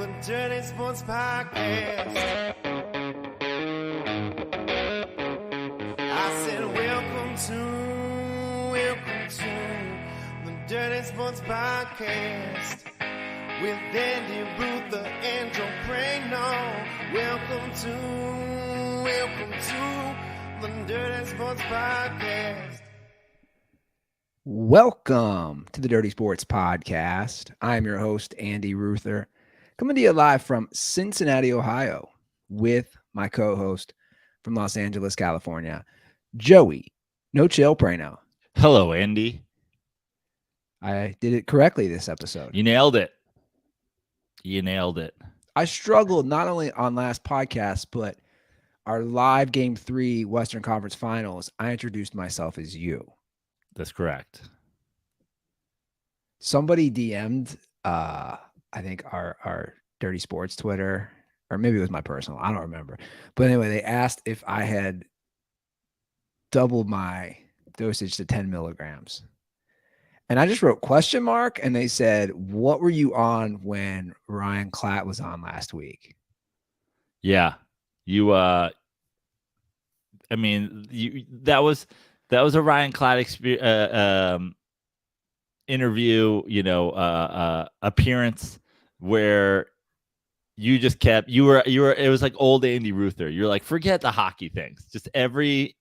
the Dirty Sports Podcast. I said, welcome to the Dirty Sports Podcast with Andy Ruther and Joe Kramer. Welcome to the Dirty Sports Podcast. Welcome to the Dirty Sports Podcast. I'm your host, Andy Ruther, coming to you live from Cincinnati, Ohio, with my co-host from Los Angeles, California, Joey No Chill Prano. Hello, Andy. I did it correctly this episode. You nailed it. I struggled not only on last podcast, but our live Game 3 Western Conference Finals. I introduced myself as you. That's correct. Somebody DM'd, I think our Dirty Sports Twitter, or maybe it was my personal. I don't remember. But anyway, they asked if I had doubled my dosage to 10 milligrams. And I just wrote question mark, and they said, what were you on when Ryan Klatt was on last week? Yeah. That was a Ryan Klatt interview, appearance where you just kept, it was like old Andy Ruther. You're like, forget the hockey things. Just every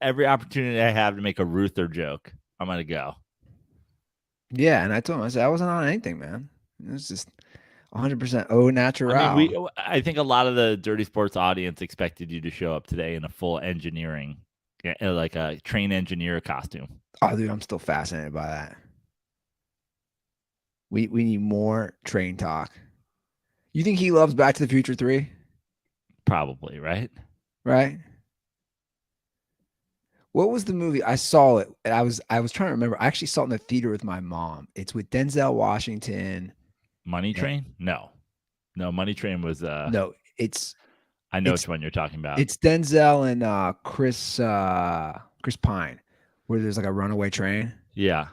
opportunity I have to make a Ruther joke, I'm going to go. Yeah. And I told him, I said, I wasn't on anything, man. It was just 100% au natural. I think a lot of the Dirty Sports audience expected you to show up today in a full engineering, like a train engineer costume. Oh, dude, I'm still fascinated by that. We need more train talk. You think he loves Back to the Future 3? Probably, right? Right? What was the movie? I saw it. And I was trying to remember. I actually saw it in the theater with my mom. It's with Denzel Washington. Money Train? No, Money Train was no, it's I know which one you're talking about. It's Denzel and Chris Pine, where there's like a runaway train. Yeah.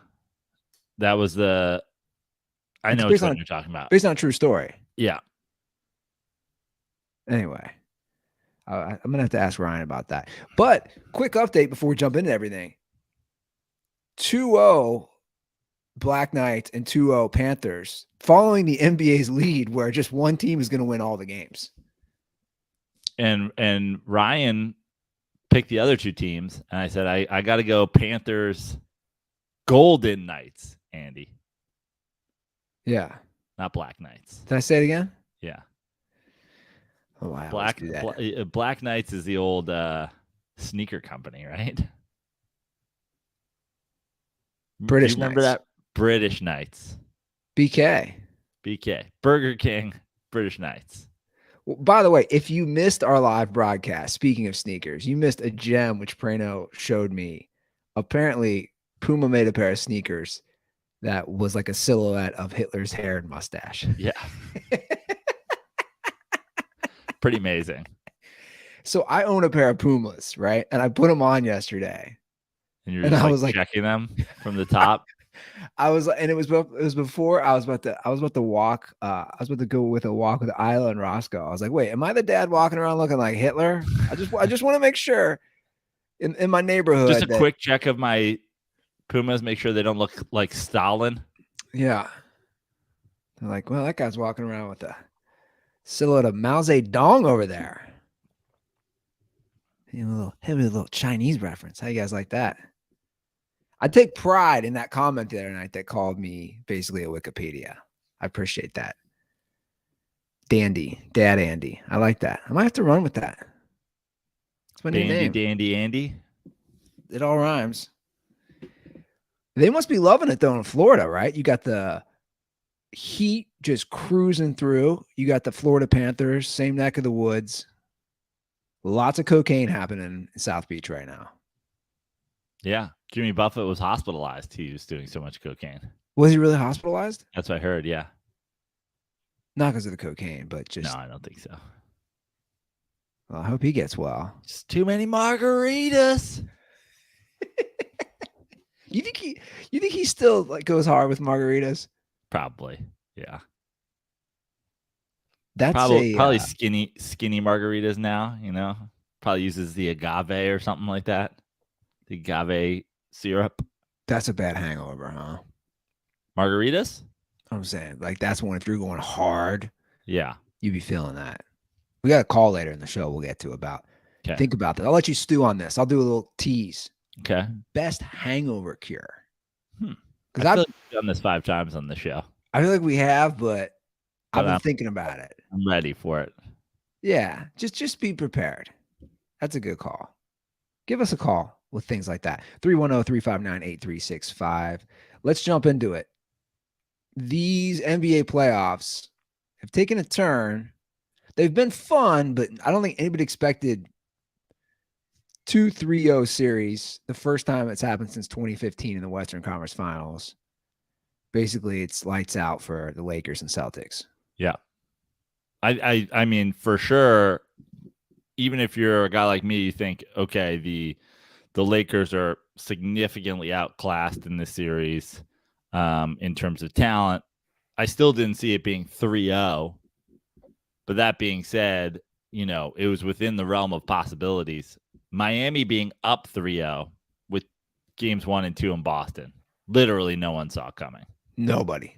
That was I know which one you're talking about. Based on a true story. Yeah. Anyway, I'm going to have to ask Ryan about that. But quick update before we jump into everything. 2-0 Black Knights and 2-0 Panthers following the NBA's lead where just one team is going to win all the games. And Ryan picked the other two teams, and I said, I got to go Panthers Golden Knights, Andy. Yeah. Not Black Knights. Did I say it again? Yeah. Oh, I Black Knights is the old sneaker company, right? British Do you remember that? British Knights. BK. Burger King, British Knights. Well, by the way, if you missed our live broadcast, speaking of sneakers, you missed a gem which Prano showed me. Apparently, Puma made a pair of sneakers that was like a silhouette of Hitler's hair and mustache. Yeah. Pretty amazing. So I own a pair of Pumas, right? And I put them on yesterday. And you're just was checking them from the top. It was before I was about to walk. I was about to go with a walk with Isla and Roscoe. I was like, wait, am I the dad walking around looking like Hitler? I just want to make sure in my neighborhood. Just a quick check of my Pumas, make sure they don't look like Stalin. Yeah. They're like, well, that guy's walking around with a silhouette of Mao Zedong over there. A little Chinese reference. How you guys like that? I take pride in that comment the other night that called me basically a Wikipedia. I appreciate that. Dad Andy. I like that. I might have to run with that. It's my new name. Dandy Andy. It all rhymes. They must be loving it though in Florida, right? You got the Heat just cruising through. You got the Florida Panthers, same neck of the woods. Lots of cocaine happening in South Beach right now. Yeah. Jimmy Buffett was hospitalized. He was doing so much cocaine. Was he really hospitalized? That's what I heard, yeah. Not because of the cocaine, but just... No, I don't think so. Well, I hope he gets well. Just too many margaritas. You think he still like goes hard with margaritas? Probably, yeah. That's probably skinny margaritas now. Probably uses the agave or something like that. The agave syrup. That's a bad hangover, huh? Margaritas? I'm saying, like, that's one, if you're going hard, Yeah. you'd be feeling that. We got a call later in the show we'll get to about. Okay. Think about that. I'll let you stew on this. I'll do a little tease. Okay. Best hangover cure. Because I've done this 5 times on the show. I feel like we have, but I've been thinking about it. I'm ready for it. Yeah. Just be prepared. That's a good call. Give us a call with things like that. 310-359-8365. Let's jump into it. These NBA playoffs have taken a turn. They've been fun, but I don't think anybody expected 2-3-0 series. The first time it's happened since 2015 in the Western Conference Finals. Basically, it's lights out for the Lakers and Celtics. Yeah. I mean, for sure, even if you're a guy like me, you think, okay, the Lakers are significantly outclassed in this series in terms of talent. I still didn't see it being 3-0. But that being said, it was within the realm of possibilities. Miami being up 3-0 with games 1 and 2 in Boston. Literally no one saw coming. Nobody.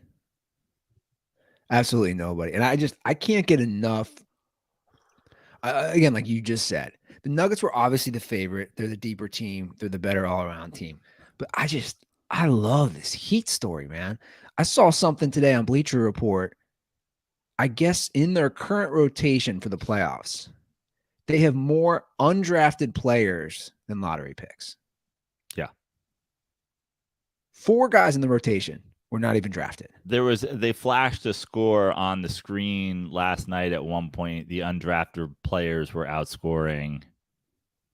Absolutely nobody. And I can't get enough. Again, like you just said, the Nuggets were obviously the favorite. They're the deeper team. They're the better all-around team. But I love this Heat story, man. I saw something today on Bleacher Report. I guess in their current rotation for the playoffs, they have more undrafted players than lottery picks. Yeah. 4 guys in the rotation were not even drafted. They flashed a score on the screen last night at one point. The undrafted players were outscoring,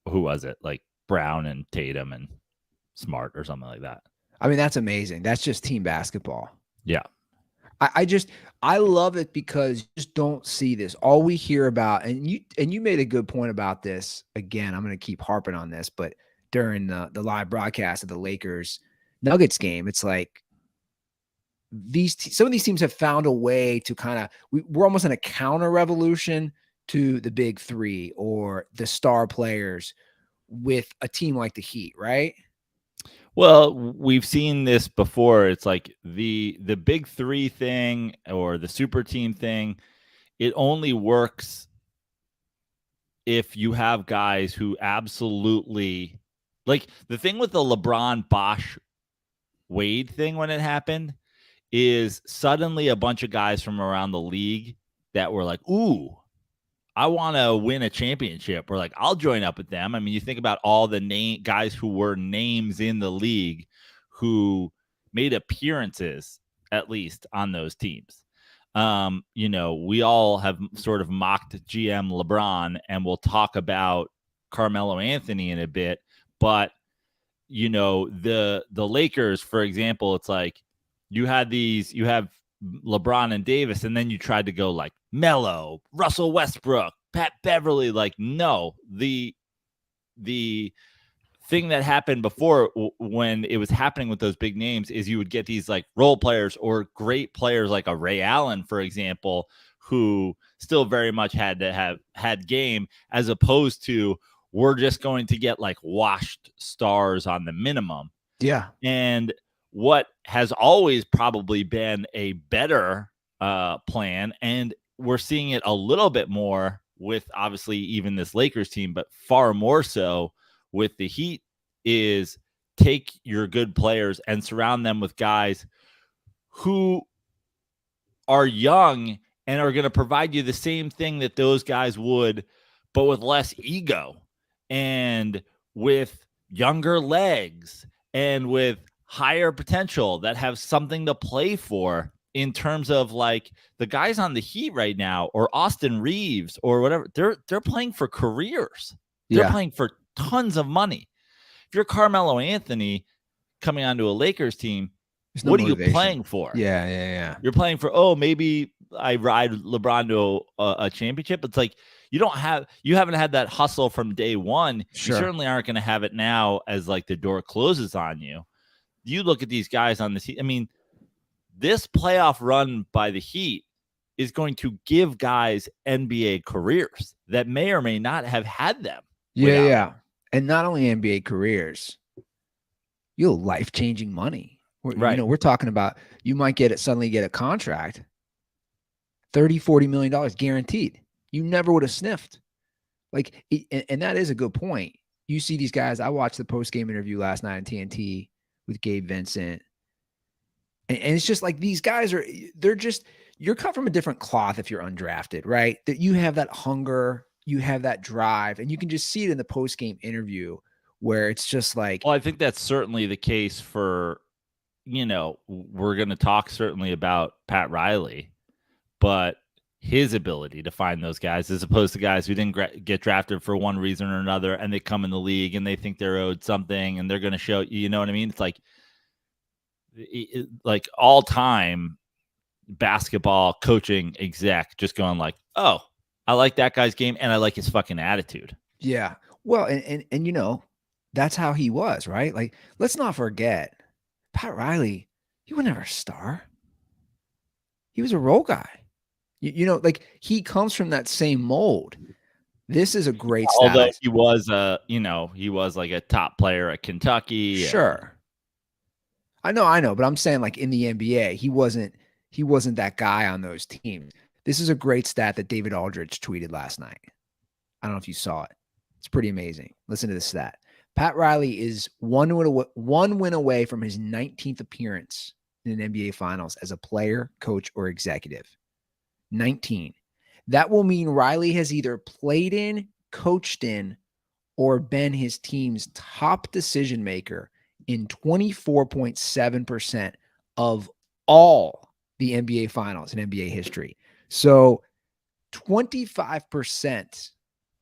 who was it? Like Brown and Tatum and Smart or something like that. I mean, that's amazing. That's just team basketball. Yeah. I love it because you just don't see this. All we hear about, and you made a good point about this. Again, I'm going to keep harping on this, but during the live broadcast of the Lakers Nuggets game, it's like some of these teams have found a way to kind of, we're almost in a counter revolution to the big 3 or the star players with a team like the Heat, right? Well, we've seen this before. It's like the big 3 thing or the super team thing. It only works if you have guys who absolutely, like the thing with the LeBron Bosh Wade thing when it happened is suddenly a bunch of guys from around the league that were like, ooh, I want to win a championship. Or like, I'll join up with them. I mean, you think about all the guys who were names in the league who made appearances, at least on those teams. We all have sort of mocked GM LeBron, and we'll talk about Carmelo Anthony in a bit. But, the Lakers, for example, it's like you have LeBron and Davis, and then you tried to go like Melo, Russell Westbrook, Pat Beverly. Like, no, the thing that happened before when it was happening with those big names is you would get these like role players or great players like a Ray Allen, for example, who still very much had to have had game, as opposed to we're just going to get like washed stars on the minimum. Yeah. And what has always probably been a better plan, and we're seeing it a little bit more with obviously even this Lakers team, but far more so with the Heat, is take your good players and surround them with guys who are young and are going to provide you the same thing that those guys would, but with less ego and with younger legs and with higher potential that have something to play for in terms of like the guys on the Heat right now, or Austin Reeves or whatever. They're playing for careers. They're playing for tons of money. If you're Carmelo Anthony coming onto a Lakers team, what are you playing for? Yeah. You're playing for, maybe I ride LeBron to a championship. It's like you haven't had that hustle from day one. Sure. You certainly aren't going to have it now as like the door closes on you. You look at these guys on the Heat. I mean, this playoff run by the Heat is going to give guys NBA careers that may or may not have had them. Yeah. And not only NBA careers, you'll life-changing money. We're talking about you might suddenly get a contract, $30-40 million guaranteed. You never would have sniffed. Like, and that is a good point. You see these guys. I watched the post-game interview last night on TNT with Gabe Vincent. And it's just like these guys you're cut from a different cloth if you're undrafted, right? That you have that hunger, you have that drive, and you can just see it in the post-game interview where it's just like. Well, I think that's certainly the case for, we're going to talk certainly about Pat Riley, but his ability to find those guys as opposed to guys who didn't get drafted for one reason or another, and they come in the league and they think they're owed something and they're going to show, you know what I mean? It's like all-time basketball coaching exec just going like, oh, I like that guy's game and I like his fucking attitude. Yeah. Well, and that's how he was, right? Like, let's not forget, Pat Riley, he was never a star. He was a role guy. Like he comes from that same mold. This is a great stat. Although he was he was like a top player at Kentucky. Sure. I know, but I'm saying like in the NBA, he wasn't that guy on those teams. This is a great stat that David Aldridge tweeted last night. I don't know if you saw it. It's pretty amazing. Listen to this stat. Pat Riley is one win away from his 19th appearance in an NBA Finals as a player, coach, or executive. 19. That will mean Riley has either played in, coached in, or been his team's top decision maker in 24.7% of all the NBA Finals in NBA history. So 25%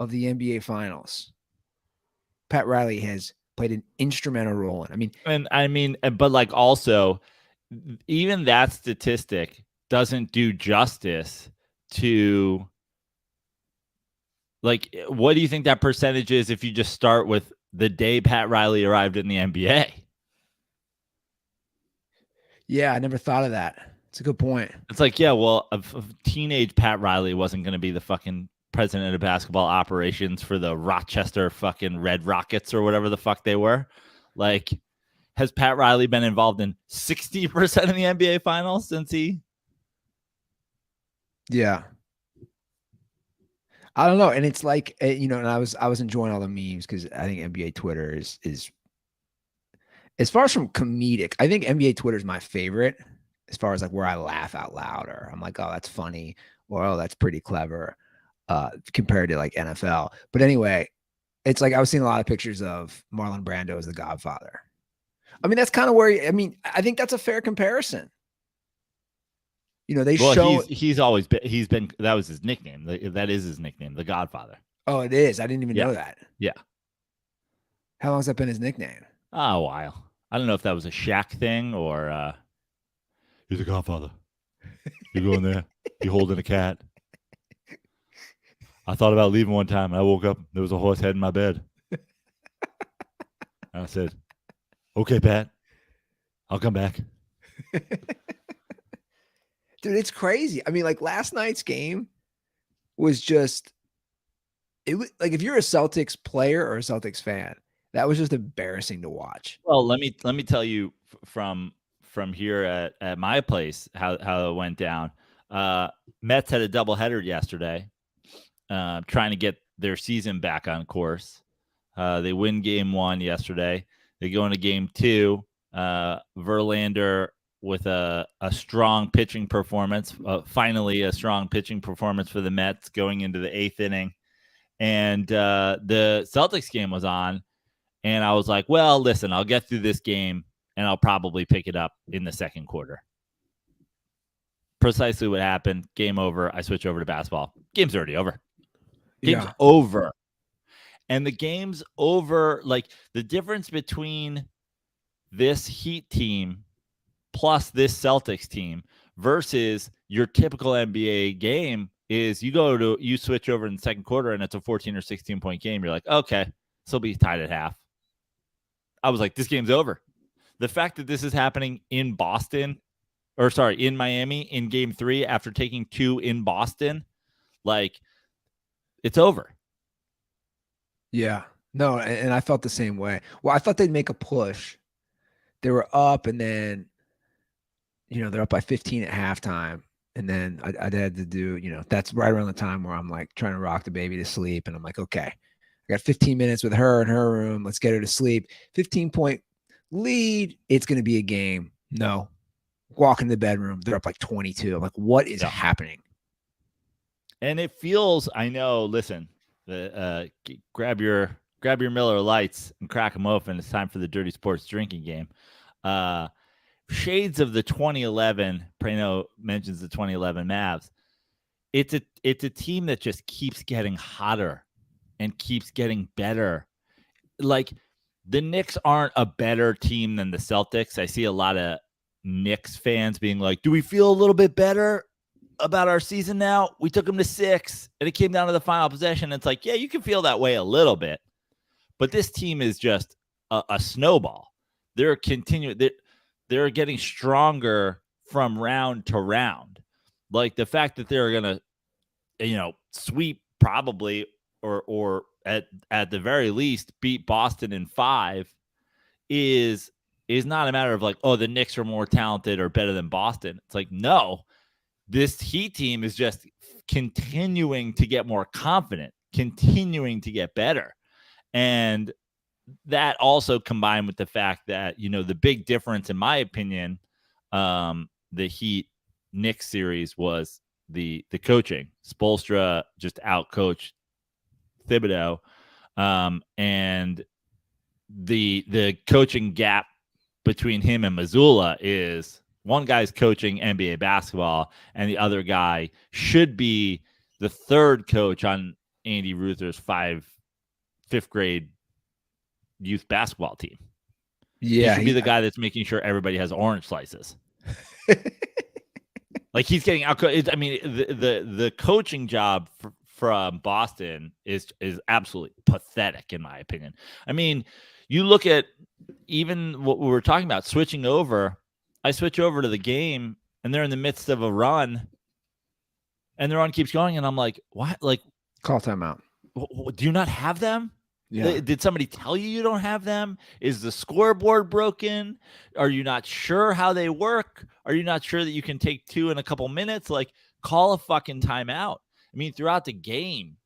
of the NBA Finals, Pat Riley has played an instrumental role in. But like also, even that statistic doesn't do justice to, like, what do you think that percentage is if you just start with the day Pat Riley arrived in the NBA? Yeah, I never thought of that. It's a good point. It's like, yeah, well, a teenage Pat Riley wasn't going to be the fucking president of basketball operations for the Rochester fucking Red Rockets or whatever the fuck they were. Like, has Pat Riley been involved in 60% of the NBA Finals since he? Yeah. I don't know. And it's like, and I was enjoying all the memes because I think NBA Twitter is as far as from comedic, I think NBA Twitter is my favorite as far as like where I laugh out loud or I'm like, oh, that's funny. Or, oh, that's pretty clever compared to like NFL. But anyway, it's like I was seeing a lot of pictures of Marlon Brando as the Godfather. I mean, that's kind of where, I think that's a fair comparison. He's always been, that was his nickname. That is his nickname, the Godfather. Oh, it is. I didn't even know that. Yeah. How long has that been his nickname? A while. I don't know if that was a Shaq thing or he's a Godfather. You go in there, you holding a cat. I thought about leaving one time and I woke up, there was a horse head in my bed. And I said, okay, Pat, I'll come back. Dude, it's crazy. I mean, like last night's game was just, it was like if you're a Celtics player or a Celtics fan, that was just embarrassing to watch. Well, let me tell you from here at my place how it went down. Mets had a doubleheader yesterday, trying to get their season back on course. They win game 1 yesterday. They go into game 2. Verlander with a strong pitching performance, finally a strong pitching performance for the Mets going into the 8th inning. And the Celtics game was on, and I was like, well, listen, I'll get through this game, and I'll probably pick it up in the second quarter. Precisely what happened. Game over. I switch over to basketball. Game's already over. Game's over. And the game's over. Like, the difference between this Heat team plus this Celtics team versus your typical NBA game is you switch over in the second quarter and it's a 14 or 16 point game. You're like, okay, this will be tied at half. I was like, this game's over. The fact that this is happening in Boston in Miami in game 3 after taking 2 in Boston, like it's over. Yeah. No, and I felt the same way. Well, I thought they'd make a push. They were up, and then, they're up by 15 at halftime. And then I had to do, that's right around the time where I'm like trying to rock the baby to sleep. And I'm like, okay, I got 15 minutes with her in her room. Let's get her to sleep. 15-point lead. It's going to be a game. No. Walk in the bedroom. They're up like 22. I'm like, what is happening? And it feels, I know, listen, grab your Miller Lights and crack them open. It's time for the Dirty Sports drinking game. Shades of the 2011, Prano mentions the 2011 Mavs. It's a team that just keeps getting hotter and keeps getting better. Like, the Knicks aren't a better team than the Celtics. I see a lot of Knicks fans being like, do we feel a little bit better about our season now? We took them to 6 and it came down to the final possession. It's like, yeah, you can feel that way a little bit, but this team is just a snowball. They're continuing. They're getting stronger from round to round. Like, the fact that they're going to, sweep probably, or at the very least beat Boston in 5 is not a matter of like, oh, the Knicks are more talented or better than Boston. It's like, no, this Heat team is just continuing to get more confident, continuing to get better. And that also combined with the fact that, the big difference, in my opinion, the Heat Knicks series was the coaching. Spoelstra just outcoached Thibodeau. And the coaching gap between him and Mazzulla is one guy's coaching NBA basketball and the other guy should be the third coach on Andy Ruther's fifth grade youth basketball team. Yeah. He should be the guy that's making sure everybody has orange slices. Like, he's getting out. I mean, the coaching job from Boston is absolutely pathetic, in my opinion. I mean, you look at even what we were talking about, switching over. I switch over to the game, and they're in the midst of a run, and the run keeps going, and I'm like, what? Like, call timeout. Do you not have them? Yeah. Did somebody tell you don't have them? Is the scoreboard broken? Are you not sure how they work? Are you not sure that you can take 2 in a couple minutes? Like, call a fucking timeout. I mean, throughout the game,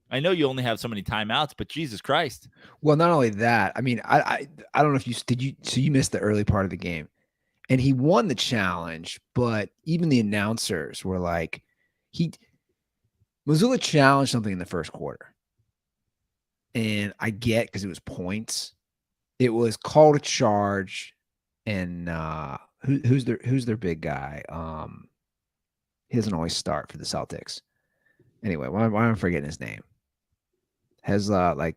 I know you only have so many timeouts, but Jesus Christ. Well, not only that, I mean, I don't know if you missed the early part of the game, and he won the challenge, but even the announcers were like, Mazzulla challenged something in the first quarter. And I get, because it was points. It was called a charge, and who's their big guy? He doesn't always start for the Celtics. Anyway, why am I forgetting his name? Has like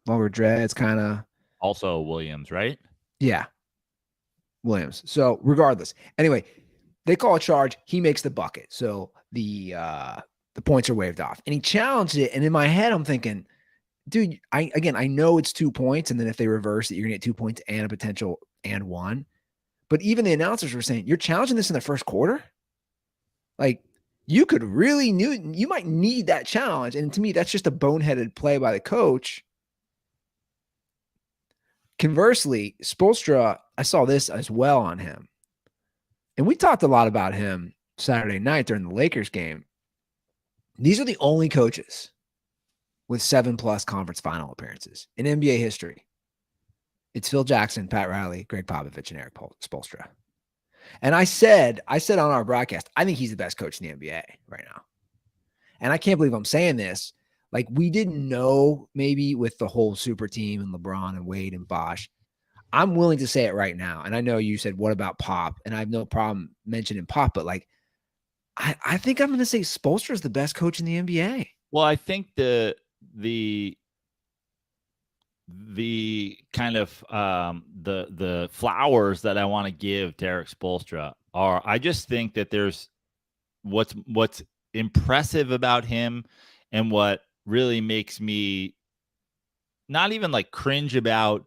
longer dreads, kind of. Also Williams, right? Yeah, Williams. So regardless, anyway, they call a charge. He makes the bucket, so the points are waved off, and he challenged it. And in my head, I'm thinking, dude, I know it's 2 points, and then if they reverse it, you're gonna get 2 points and a potential and 1. But even the announcers were saying, you're challenging this in the first quarter? Like, you could really you might need that challenge. And to me, that's just a boneheaded play by the coach. Conversely, Spoelstra, I saw this as well on him. And we talked a lot about him Saturday night during the Lakers game. These are the only coaches with 7+ conference final appearances in NBA history. It's Phil Jackson, Pat Riley, Greg Popovich, and Eric Spoelstra. And I said on our broadcast, I think he's the best coach in the NBA right now. And I can't believe I'm saying this. Like, we didn't know, maybe with the whole super team and LeBron and Wade and Bosh. I'm willing to say it right now. And I know you said, what about Pop? And I have no problem mentioning Pop, but like, I think I'm going to say Spoelstra is the best coach in the NBA. Well, I think the kind of the flowers that I want to give to Eric Spoelstra are, I just think that there's what's impressive about him, and what really makes me not even like cringe about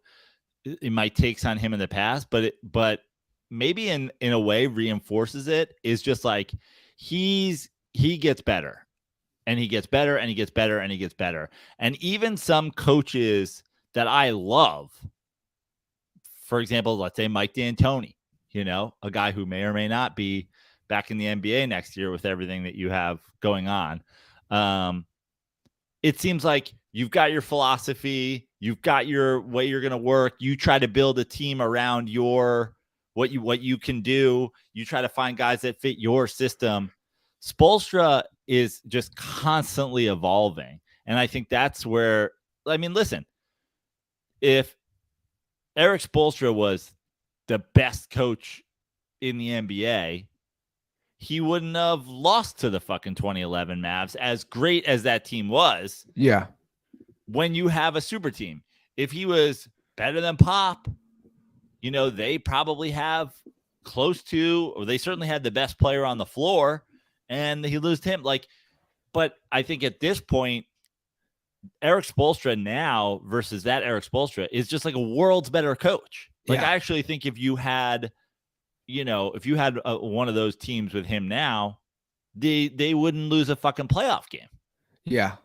in my takes on him in the past, but maybe in a way reinforces it, is just like he gets better and he gets better and he gets better and he gets better. And even some coaches that I love, for example, let's say Mike D'Antoni, a guy who may or may not be back in the NBA next year with everything that you have going on. It seems like you've got your philosophy, you've got your way you're going to work. You try to build a team around what you can do. You try to find guys that fit your system. Spoelstra is just constantly evolving. And I think that's where, listen, if Eric Spoelstra was the best coach in the NBA, he wouldn't have lost to the fucking 2011 Mavs, as great as that team was. Yeah. When you have a super team, if he was better than Pop, they probably have close to, or they certainly had the best player on the floor, and he lost him. But I think at this point, Eric Spoelstra now versus that Eric Spoelstra is just like a world's better coach. I actually think if you had one of those teams with him now, they wouldn't lose a fucking playoff game. Yeah.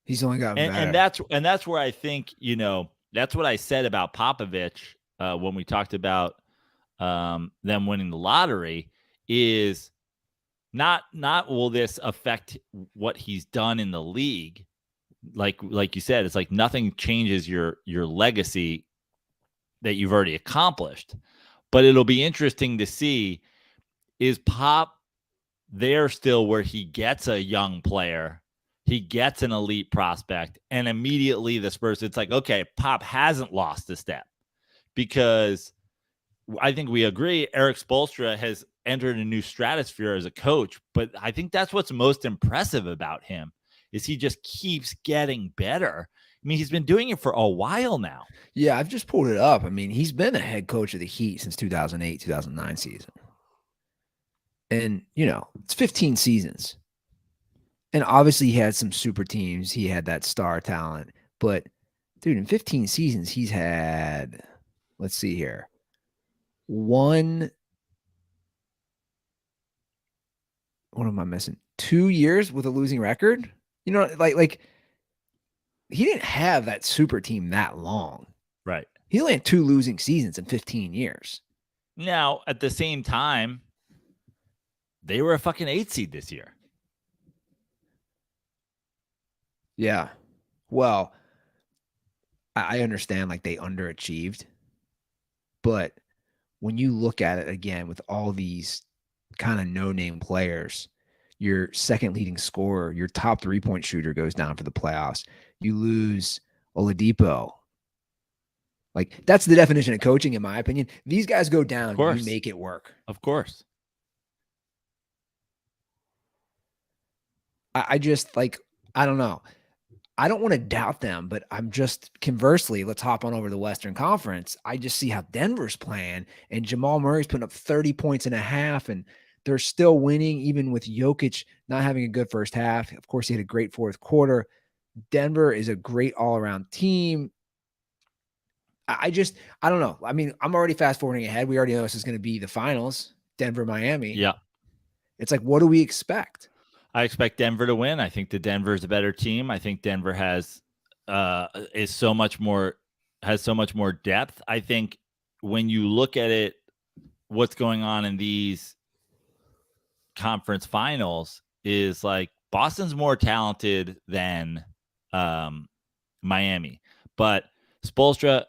He's only got better. And that's where I think, that's what I said about Popovich when we talked about them winning the lottery, is not will this affect what he's done in the league. Like you said, it's like nothing changes your legacy that you've already accomplished. But it'll be interesting to see, is Pop there still where he gets a young player, he gets an elite prospect, and immediately the Spurs, it's like, okay, Pop hasn't lost a step. Because I think we agree Eric Spoelstra has entered a new stratosphere as a coach, but I think that's what's most impressive about him, is he just keeps getting better. He's been doing it for a while now. Yeah, I've just pulled it up. He's been a head coach of the Heat since 2008, 2009 season. And, it's 15 seasons. And obviously he had some super teams. He had that star talent. But, dude, in 15 seasons, he's had, let's see here, what am I missing? 2 years with a losing record? Like he didn't have that super team that long. Right. He only had 2 losing seasons in 15 years. Now, at the same time, they were a fucking 8 seed this year. Yeah. Well, I understand they underachieved. But when you look at it again with all these kind of no-name players, your second leading scorer, your top 3-point shooter goes down for the playoffs. You lose Oladipo. That's the definition of coaching, in my opinion. These guys go down, you make it work. Of course. I just, I don't know. I don't want to doubt them, but I'm just, conversely, let's hop on over to the Western Conference. I just see how Denver's playing, and Jamal Murray's putting up 30 points and a half, and they're still winning, even with Jokic not having a good first half. Of course, he had a great fourth quarter. Denver is a great all-around team. I don't know. I'm already fast-forwarding ahead. We already know this is going to be the finals, Denver-Miami. Yeah. It's what do we expect? I expect Denver to win. I think the Denver is a better team. I think Denver has so much more depth. I think when you look at it, what's going on in these conference finals is Boston's more talented than Miami, but Spoelstra,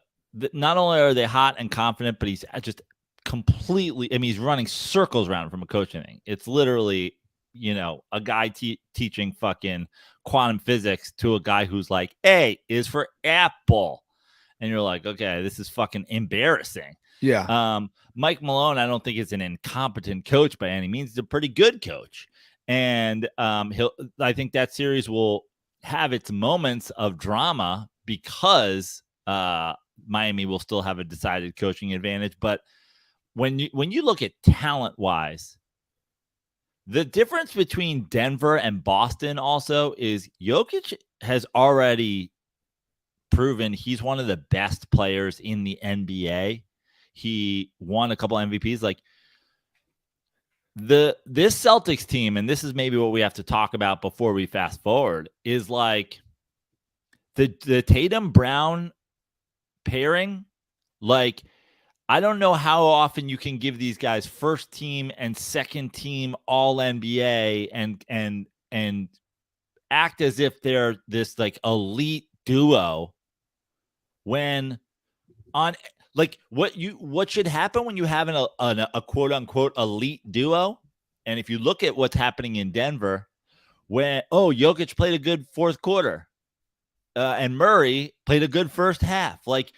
not only are they hot and confident, but he's just completely, he's running circles around from a coaching thing. It's literally, a guy teaching fucking quantum physics to a guy who's like, A is for apple. And you're like, okay, this is fucking embarrassing. Yeah. Mike Malone, I don't think is an incompetent coach by any means. He's a pretty good coach. And I think that series will have its moments of drama because Miami will still have a decided coaching advantage. But when you look at talent-wise, the difference between Denver and Boston also is Jokic has already proven he's one of the best players in the NBA. He won a couple MVPs. Like this Celtics team, and this is maybe what we have to talk about before we fast forward, is like the Tatum Brown pairing. Like, I don't know how often you can give these guys first team and second team all NBA and act as if they're this like elite duo when on like what should happen when you have a quote unquote elite duo. And if you look at what's happening in Denver, when Jokic played a good fourth quarter and Murray played a good first half, like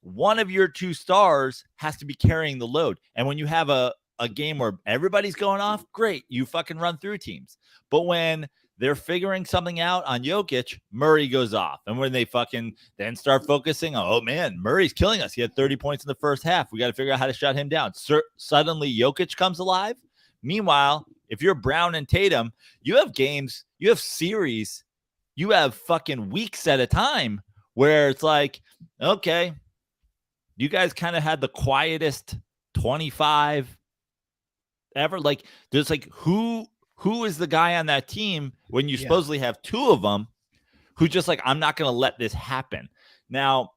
one of your two stars has to be carrying the load. And when you have a game where everybody's going off, great, you fucking run through teams. But when they're figuring something out on Jokic, Murray goes off. And when they fucking then start focusing on, oh man, Murray's killing us. He had 30 points in the first half. We got to figure out how to shut him down. Suddenly Jokic comes alive. Meanwhile, if you're Brown and Tatum, you have games, you have series, you have fucking weeks at a time where it's like, okay, you guys kind of had the quietest 25 ever. Like, there's like, who is the guy on that team when you supposedly have two of them who just like, I'm not going to let this happen. Now,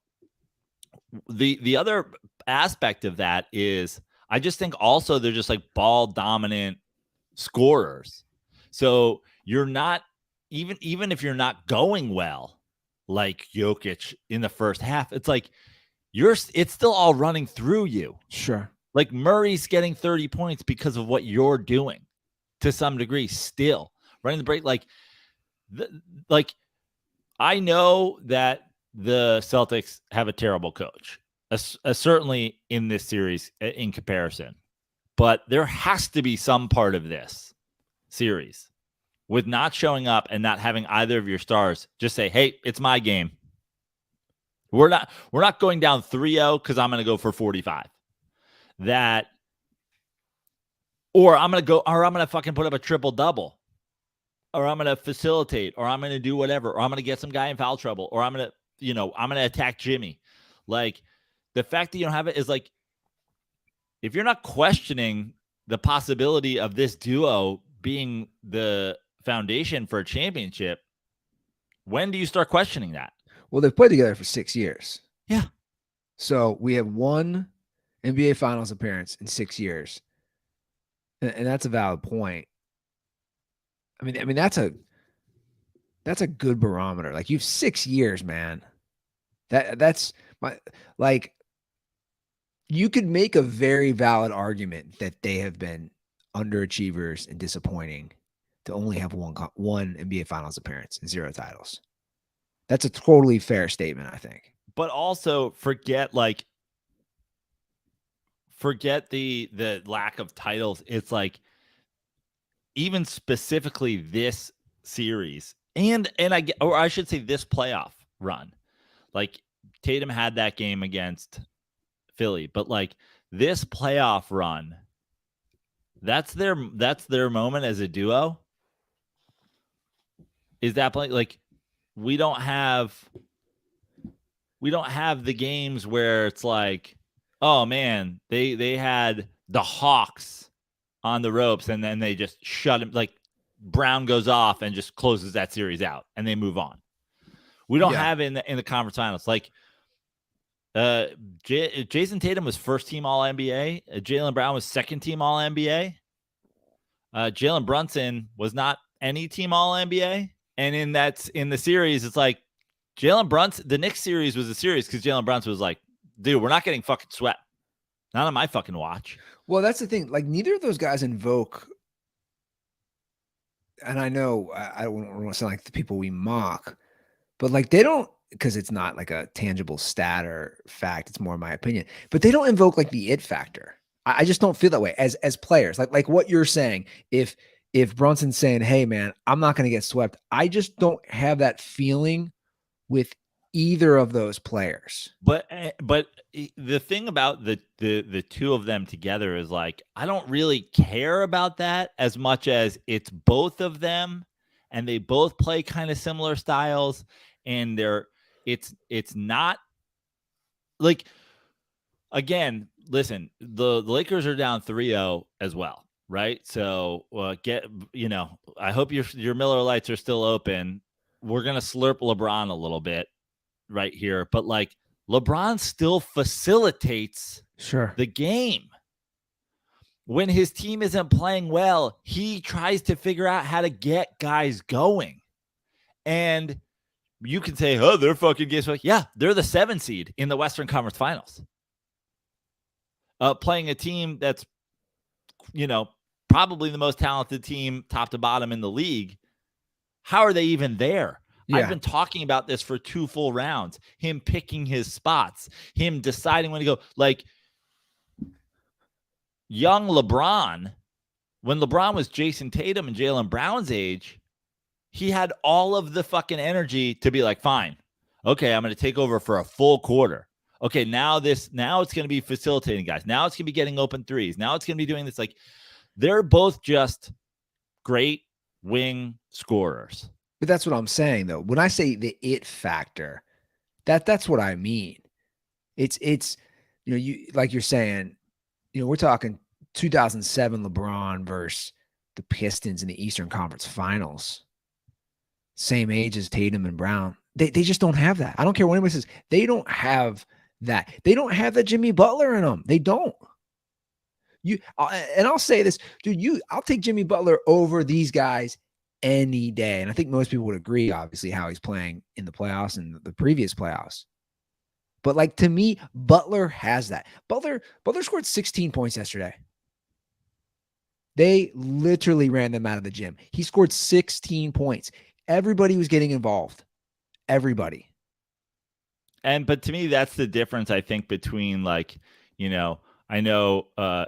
the other aspect of that is I just think also they're just like ball dominant scorers. So you're not, even if you're not going well, like Jokic in the first half, it's like, it's still all running through you. Sure. Like Murray's getting 30 points because of what you're doing to some degree, still running the break. Like I know that the Celtics have a terrible coach, certainly in this series in comparison, but there has to be some part of this series with not showing up and not having either of your stars just say, hey, it's my game. We're not going down 3-0 because I'm going to go for 45. Or I'm going to fucking put up a triple double, or I'm going to facilitate, or I'm going to do whatever, or I'm going to get some guy in foul trouble, or I'm going to attack Jimmy. Like, the fact that you don't have it is like, if you're not questioning the possibility of this duo being the foundation for a championship, when do you start questioning that? Well, they've played together for 6 years. Yeah. So we have one NBA Finals appearance in 6 years. And that's a valid point. I mean, that's a good barometer. Like, you've 6 years, man. That's my, like, you could make a very valid argument that they have been underachievers and disappointing to only have one NBA Finals appearance and 0 titles. That's a totally fair statement, I think. But also forget the lack of titles. It's like, even specifically this series or I should say this playoff run, like Tatum had that game against Philly, but like this playoff run, that's their moment as a duo. Is that like, we don't have the games where it's like, oh man, they had the Hawks on the ropes and then they just shut him. Like, Brown goes off and just closes that series out and they move on. We don't have in the conference finals. Like, Jason Tatum was first team All NBA. Jaylen Brown was second team All NBA. Jalen Brunson was not any team All NBA. And in the series, it's like Jalen Brunson, the Knicks series was a series because Jalen Brunson was like, dude, we're not getting fucking swept. Not on my fucking watch. Well, that's the thing. Like, neither of those guys invoke, and I know I don't want to sound like the people we mock, but like, they don't, because it's not like a tangible stat or fact. It's more my opinion, but they don't invoke like the it factor. I just don't feel that way as players. Like what you're saying, if Brunson's saying, hey man, I'm not going to get swept, I just don't have that feeling with either of those players. But the thing about the two of them together is like, I don't really care about that as much as it's both of them and they both play kind of similar styles, and it's not like, again, listen, the Lakers are down 3-0 as well, right? So I hope your Miller Lights are still open. We're gonna slurp LeBron a little bit right here, but like LeBron still facilitates the game. When his team isn't playing well, he tries to figure out how to get guys going. And you can say, oh, they're fucking games. Yeah, they're the 7 seed in the Western Conference Finals. Playing a team that's, probably the most talented team top to bottom in the league. How are they even there? Yeah. I've been talking about this for 2 full rounds. Him picking his spots, him deciding when to go. Like, young LeBron, when LeBron was Jason Tatum and Jaylen Brown's age, he had all of the fucking energy to be like, fine, okay, I'm going to take over for a full quarter. Okay, now it's going to be facilitating guys. Now it's going to be getting open threes. Now it's going to be doing this. Like, they're both just great wing scorers. But that's what I'm saying, though. When I say the it factor, that's what I mean. It's you like you're saying, we're talking 2007 LeBron versus the Pistons in the Eastern Conference Finals. Same age as Tatum and Brown. They just don't have that. I don't care what anybody says. They don't have that. They don't have that Jimmy Butler in them. They don't. And I'll say this, dude, I'll take Jimmy Butler over these guys any day. And I think most people would agree, obviously, how he's playing in the playoffs and the previous playoffs. But like, to me, Butler has that. Butler scored 16 points yesterday. They literally ran them out of the gym. He scored 16 points. Everybody was getting involved. Everybody. But to me, that's the difference, I think, between like, I know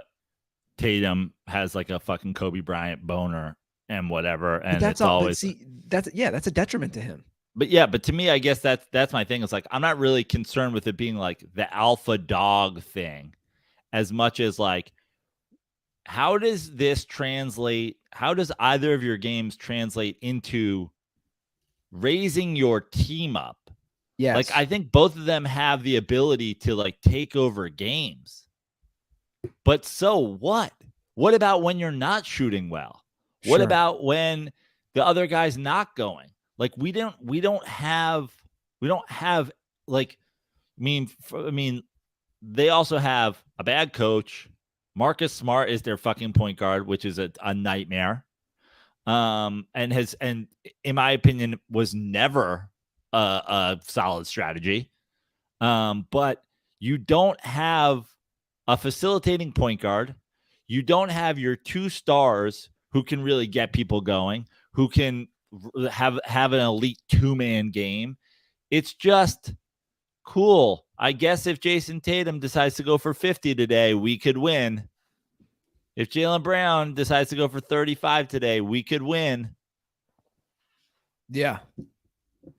Tatum has like a fucking Kobe Bryant boner and whatever. And that's always that's a detriment to him. But to me, I guess that's my thing. It's like, I'm not really concerned with it being like the alpha dog thing as much as like, how does this translate? How does either of your games translate into raising your team up? Yes. Like, I think both of them have the ability to like take over games. But so what? What about when you're not shooting well? What about when the other guy's not going? Like, we don't have like, I mean, they also have a bad coach. Marcus Smart is their fucking point guard, which is a nightmare. And in my opinion, was never a solid strategy. But you don't have a facilitating point guard. You don't have your 2 stars who can really get people going, who can have an elite 2-man game. It's just cool. I guess if Jason Tatum decides to go for 50 today, we could win. If Jaylen Brown decides to go for 35 today, we could win. Yeah.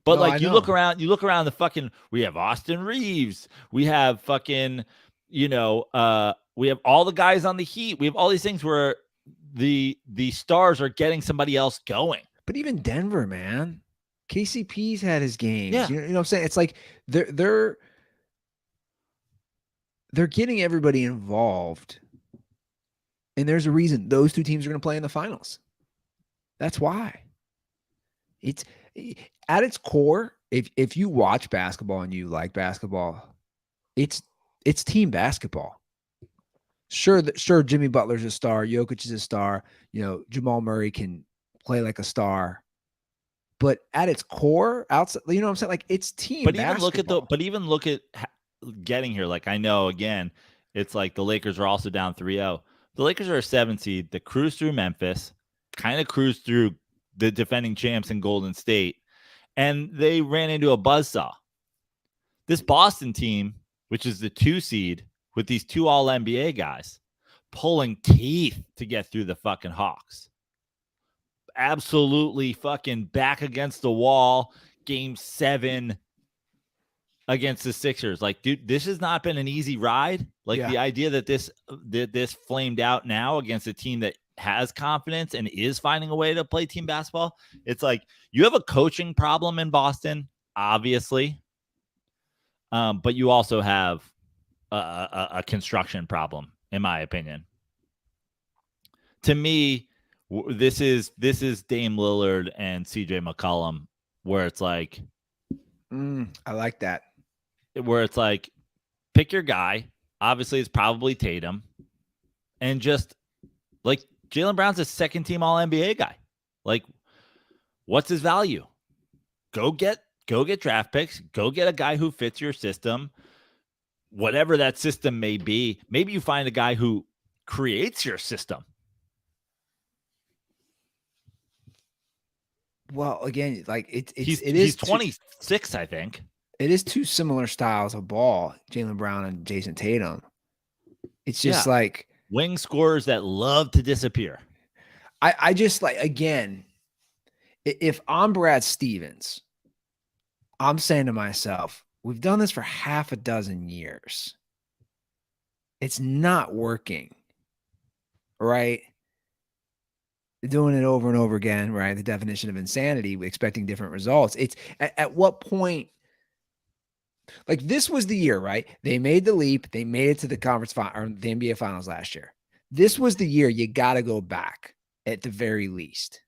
But you look around the fucking, we have Austin Reeves. We have fucking, we have all the guys on the Heat. We have all these things where the stars are getting somebody else going. But even Denver, man, KCP's had his games. Yeah. You know what I'm saying? It's like they're getting everybody involved. And there's a reason those 2 teams are going to play in the finals. That's why. It's at its core. If you watch basketball and you like basketball, it's team basketball. Sure, Jimmy Butler's a star. Jokic is a star. Jamal Murray can play like a star. But at its core, outside, you know what I'm saying? Like, it's team basketball. Even look at getting here. Like, I know, again, it's like the Lakers are also down 3-0. The Lakers are a 7 seed that cruised through Memphis, kind of cruised through the defending champs in Golden State, and they ran into a buzzsaw. This Boston team, which is the 2 seed with these 2 All-NBA guys, pulling teeth to get through the fucking Hawks. Absolutely fucking back against the wall. Game 7 against the Sixers. Like, dude, this has not been an easy ride. Like, the idea that this flamed out now against a team that has confidence and is finding a way to play team basketball. It's like, you have a coaching problem in Boston, obviously. But you also have a construction problem, in my opinion. To me, this is Dame Lillard and CJ McCollum, where it's like, I like that. Where it's like, pick your guy. Obviously, it's probably Tatum, and just like Jaylen Brown's a second team All NBA guy. Like, what's his value? Go get draft picks. Go get a guy who fits your system, whatever that system may be. Maybe you find a guy who creates your system. Well, again, like he's 26, I think. It is two similar styles of ball, Jaylen Brown and Jason Tatum. It's just like wing scorers that love to disappear. I just like, again, if I'm Brad Stevens, I'm saying to myself, we've done this for half a dozen years. It's not working, right? Doing it over and over again, right? The definition of insanity, expecting different results. It's at what point, like this was the year, right? They made the leap. They made it to the conference final or the NBA finals last year. This was the year you got to go back at the very least.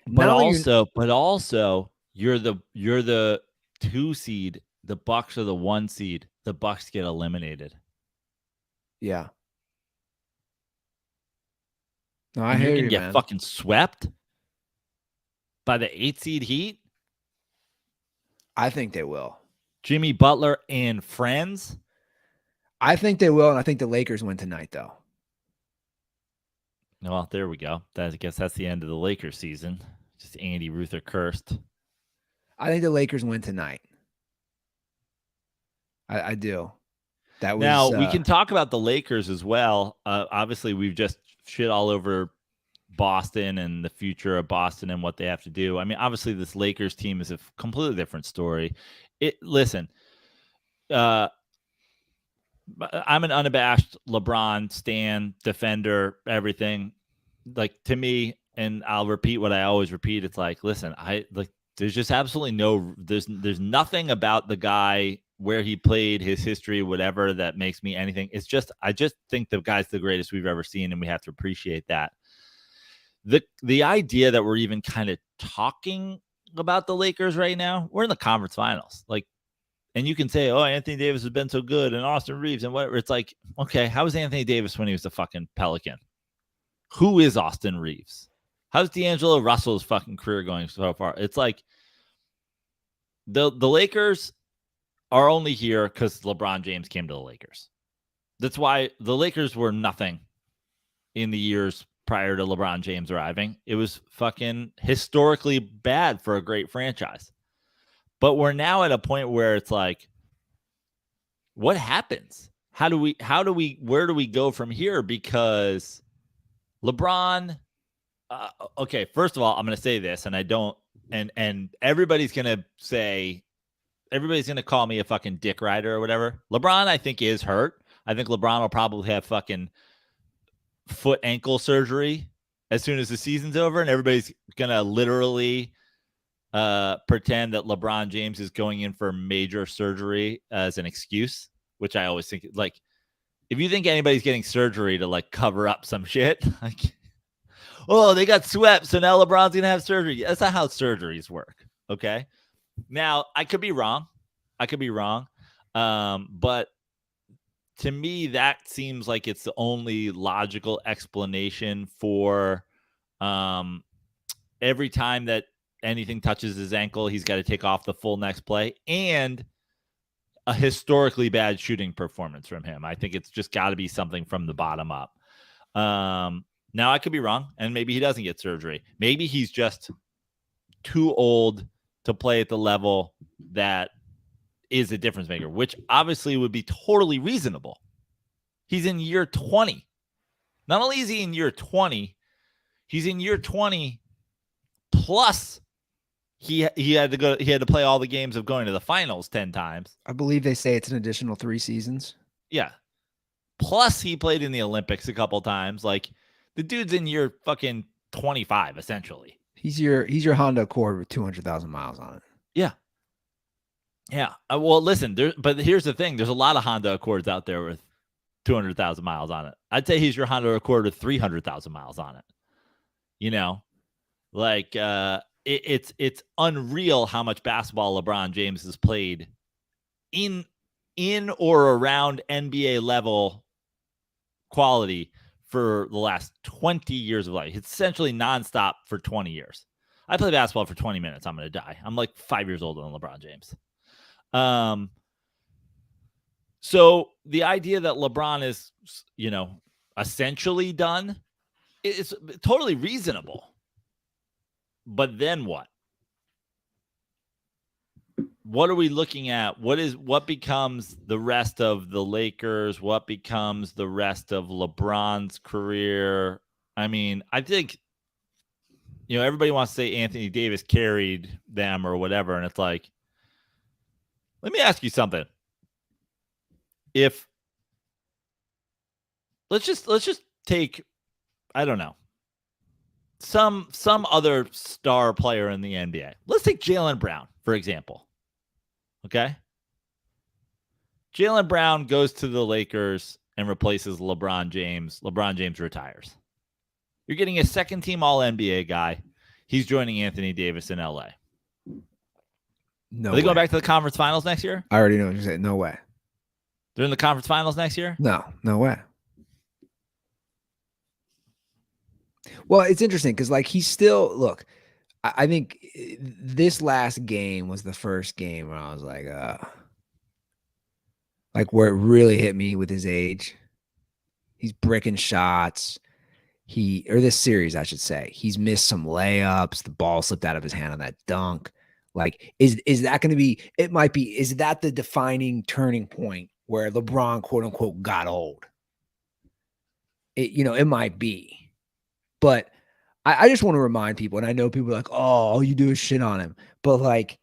But also, you're the 2 seed. The Bucks are the 1 seed. The Bucks get eliminated. Yeah. No, I hear you, get man. Fucking swept by the 8 seed Heat. I think they will. Jimmy Butler and friends. I think they will, and I think the Lakers win tonight, though. Well, there we go. I guess that's the end of the Lakers season. Just Andy Ruther cursed. I think the Lakers win tonight. I do. That was, now we can talk about the Lakers as well. Obviously, we've just shit all over Boston and the future of Boston and what they have to do. I mean, obviously, this Lakers team is a completely different story. Listen, I'm an unabashed LeBron stan, defender, everything. Like, to me, and I'll repeat what I always repeat. It's like, listen, there's just absolutely there's nothing about the guy, where he played, his history, whatever, that makes me anything. It's just, I just think the guy's the greatest we've ever seen, and we have to appreciate that. The idea that we're even kind of talking about the Lakers right now, we're in the conference finals. Like, and you can say, oh, Anthony Davis has been so good, and Austin Reeves and whatever. It's like, okay, how was Anthony Davis when he was a fucking Pelican? Who is Austin Reeves? How's D'Angelo Russell's fucking career going so far? It's like the Lakers are only here because LeBron James came to the Lakers. That's why the Lakers were nothing in the years prior to LeBron James arriving. It was fucking historically bad for a great franchise. But we're now at a point where it's like, what happens? Where do we go from here? Because LeBron, okay, first of all, I'm going to say this, and everybody's going to call me a fucking dick rider or whatever. LeBron, I think, is hurt. I think LeBron will probably have fucking foot ankle surgery as soon as the season's over, and everybody's going to literally pretend that LeBron James is going in for major surgery as an excuse, which I always think, like, if you think anybody's getting surgery to like cover up some shit, like, oh, they got swept, so now LeBron's going to have surgery. That's not how surgeries work. Okay. Now, I could be wrong. But to me, that seems like it's the only logical explanation for every time that anything touches his ankle, he's got to take off the full next play, and a historically bad shooting performance from him. I think it's just got to be something from the bottom up. Now, I could be wrong, and maybe he doesn't get surgery. Maybe he's just too old to play at the level that is a difference maker, which obviously would be totally reasonable. He's in year 20. Not only is he in year 20, he's in year 20 plus he had to play all the games of going to the finals 10 times. I believe they say it's an additional 3 seasons. Yeah. Plus he played in the Olympics a couple times. Like, the dude's in year fucking 25 essentially. He's your Honda Accord with 200,000 miles on it. Yeah. Yeah. Well, listen, but here's the thing. There's a lot of Honda Accords out there with 200,000 miles on it. I'd say he's your Honda Accord with 300,000 miles on it. You know, like it's unreal how much basketball LeBron James has played in or around NBA level quality for the last 20 years of life. It's essentially nonstop for 20 years. I play basketball for 20 minutes. I'm going to die. I'm like 5 years older than LeBron James. So the idea that LeBron is, essentially done is totally reasonable. But then what? What are we looking at? What becomes the rest of the Lakers? What becomes the rest of LeBron's career? I mean, I think, everybody wants to say Anthony Davis carried them or whatever. And it's like, let me ask you something. Let's just take, I don't know, some other star player in the NBA. Let's take Jaylen Brown, for example. Okay? Jaylen Brown goes to the Lakers and replaces LeBron James. LeBron James retires. You're getting a second-team All-NBA guy. He's joining Anthony Davis in LA. No Are they way. going back to the conference finals next year? I already know what you're saying. No way. They're in the conference finals next year? No way. Well, it's interesting because, he's still – look, I think this last game was the first game where I was like where it really hit me with his age. He's bricking shots. Or this series, I should say, he's missed some layups. The ball slipped out of his hand on that dunk. Like, is that going to be, it might be, is that the defining turning point where LeBron, quote unquote, got old? It might be. But I just want to remind people, and I know people are like, oh, all you do is shit on him. But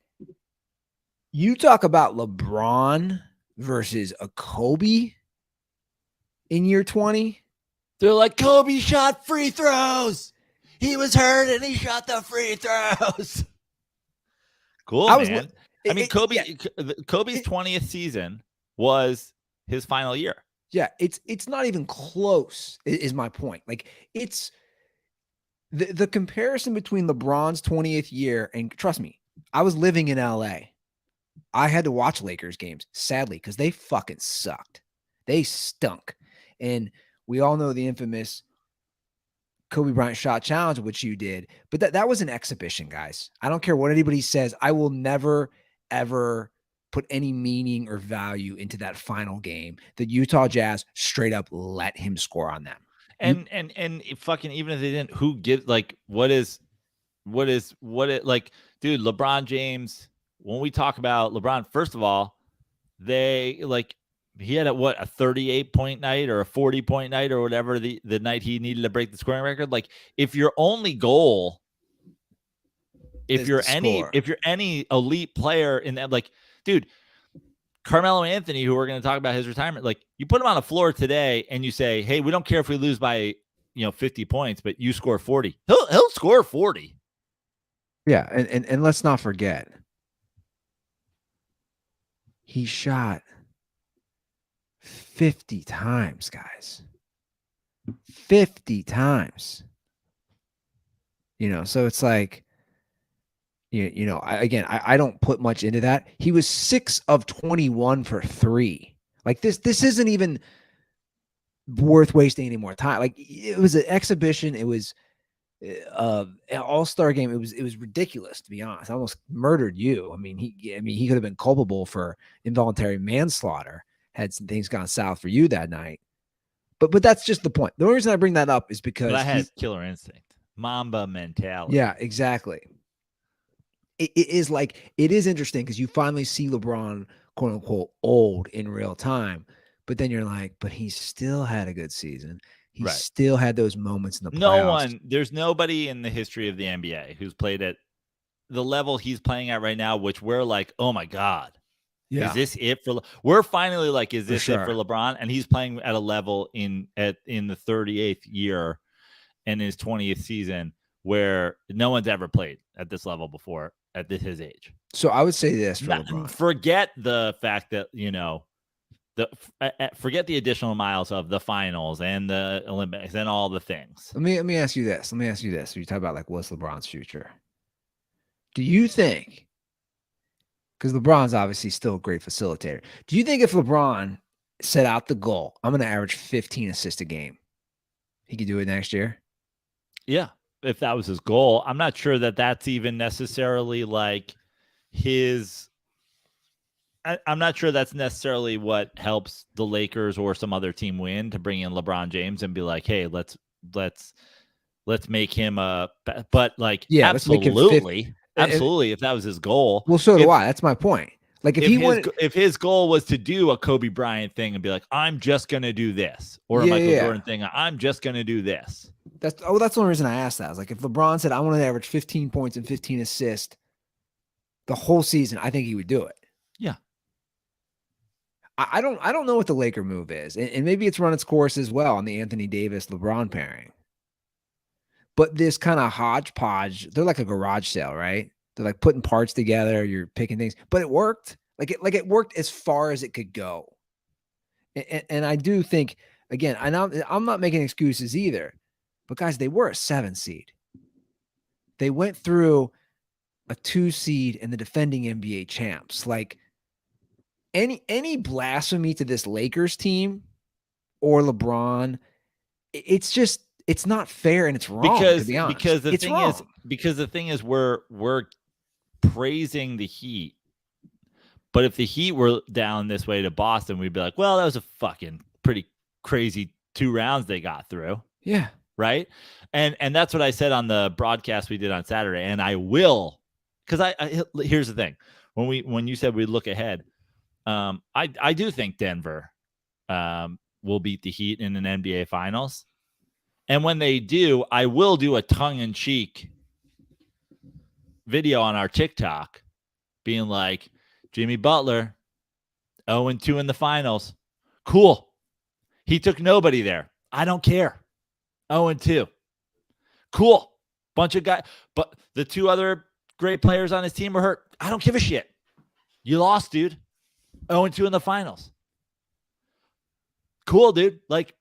you talk about LeBron versus a Kobe in year 20. They're like, Kobe shot free throws. He was hurt and he shot the free throws. Cool, man. Kobe's 20th season was his final year. Yeah, it's not even close, is my point. Like, it's the comparison between LeBron's 20th year, and trust me, I was living in LA. I had to watch Lakers games, sadly, because they fucking sucked. They stunk. And we all know the infamous Kobe Bryant shot challenge, which you did, but that was an exhibition, guys. I don't care what anybody says. I will never, ever put any meaning or value into that final game. The Utah Jazz straight up let him score on them. And fucking, even if they didn't, who gives, like, what is like, dude, LeBron James, when we talk about LeBron, first of all, he had a 38-point night or a 40-point night or whatever the night he needed to break the scoring record. Like, if your only goal, if you're any elite player in that, like, dude, Carmelo Anthony, who we're going to talk about his retirement, like, you put him on the floor today and you say, hey, we don't care if we lose by 50 points, but you score 40. He'll score 40. Yeah, and let's not forget, he shot 50 times, guys. 50 times. So it's like, I don't put much into that. He was 6 of 21 for 3. Like, this isn't even worth wasting any more time. Like, it was an exhibition. It was an all-star game. It was ridiculous, to be honest. I almost murdered you. I mean, he could have been culpable for involuntary manslaughter had some things gone south for you that night. But that's just the point. The only reason I bring that up is because I had killer instinct, Mamba mentality. Yeah, exactly. It is interesting because you finally see LeBron, quote unquote, old in real time. But then you're like, but he still had a good season. He still had those moments in the playoffs. There's nobody in the history of the NBA who's played at the level he's playing at right now, which we're like, oh my God. Yeah. Is this it for? We're finally like, is this it for LeBron? And he's playing at a level in the 38th year and his 20th season where no one's ever played at this level before at his age. So I would say this for LeBron. Forget the fact that, forget the additional miles of the finals and the Olympics and all the things. Let me ask you this. You talk about like what's LeBron's future. Do you think, because LeBron's obviously still a great facilitator, do you think if LeBron set out the goal, I'm going to average 15 assists a game, he could do it next year? Yeah, if that was his goal. I'm not sure that that's even necessarily like his. I'm not sure that's necessarily what helps the Lakers or some other team win, to bring in LeBron James and be like, hey, let's make him a. But like, yeah, absolutely. Absolutely, if that was his goal. Well, so do I. That's my point. Like if his goal was to do a Kobe Bryant thing and be like, I'm just gonna do this, or a Michael Jordan thing, I'm just gonna do this. That's the only reason I asked that. I was like, if LeBron said I want to average 15 points and 15 assists the whole season, I think he would do it. Yeah. I don't know what the Laker move is, and maybe it's run its course as well on the Anthony Davis LeBron pairing. But this kind of hodgepodge, they're like a garage sale, right? They're like putting parts together, you're picking things, but it worked. It worked as far as it could go. And I do think, again, I'm not making excuses either, but guys, they were a 7 seed. They went through a 2 seed and the defending NBA champs. Like any blasphemy to this Lakers team or LeBron, it's not fair and it's wrong, to be honest. Because the thing is we're praising the Heat. But if the Heat were down this way to Boston, we'd be like, well, that was a fucking pretty crazy 2 rounds they got through. Yeah. Right. And that's what I said on the broadcast we did on Saturday. And I will, because I here's the thing. When you said we look ahead, I do think Denver will beat the Heat in an NBA Finals. And when they do, I will do a tongue-in-cheek video on our TikTok being like, Jimmy Butler, 0-2 in the finals. Cool. He took nobody there. I don't care. 0-2. Cool. Bunch of guys. But the 2 other great players on his team were hurt. I don't give a shit. You lost, dude. 0-2 in the finals. Cool, dude. Like,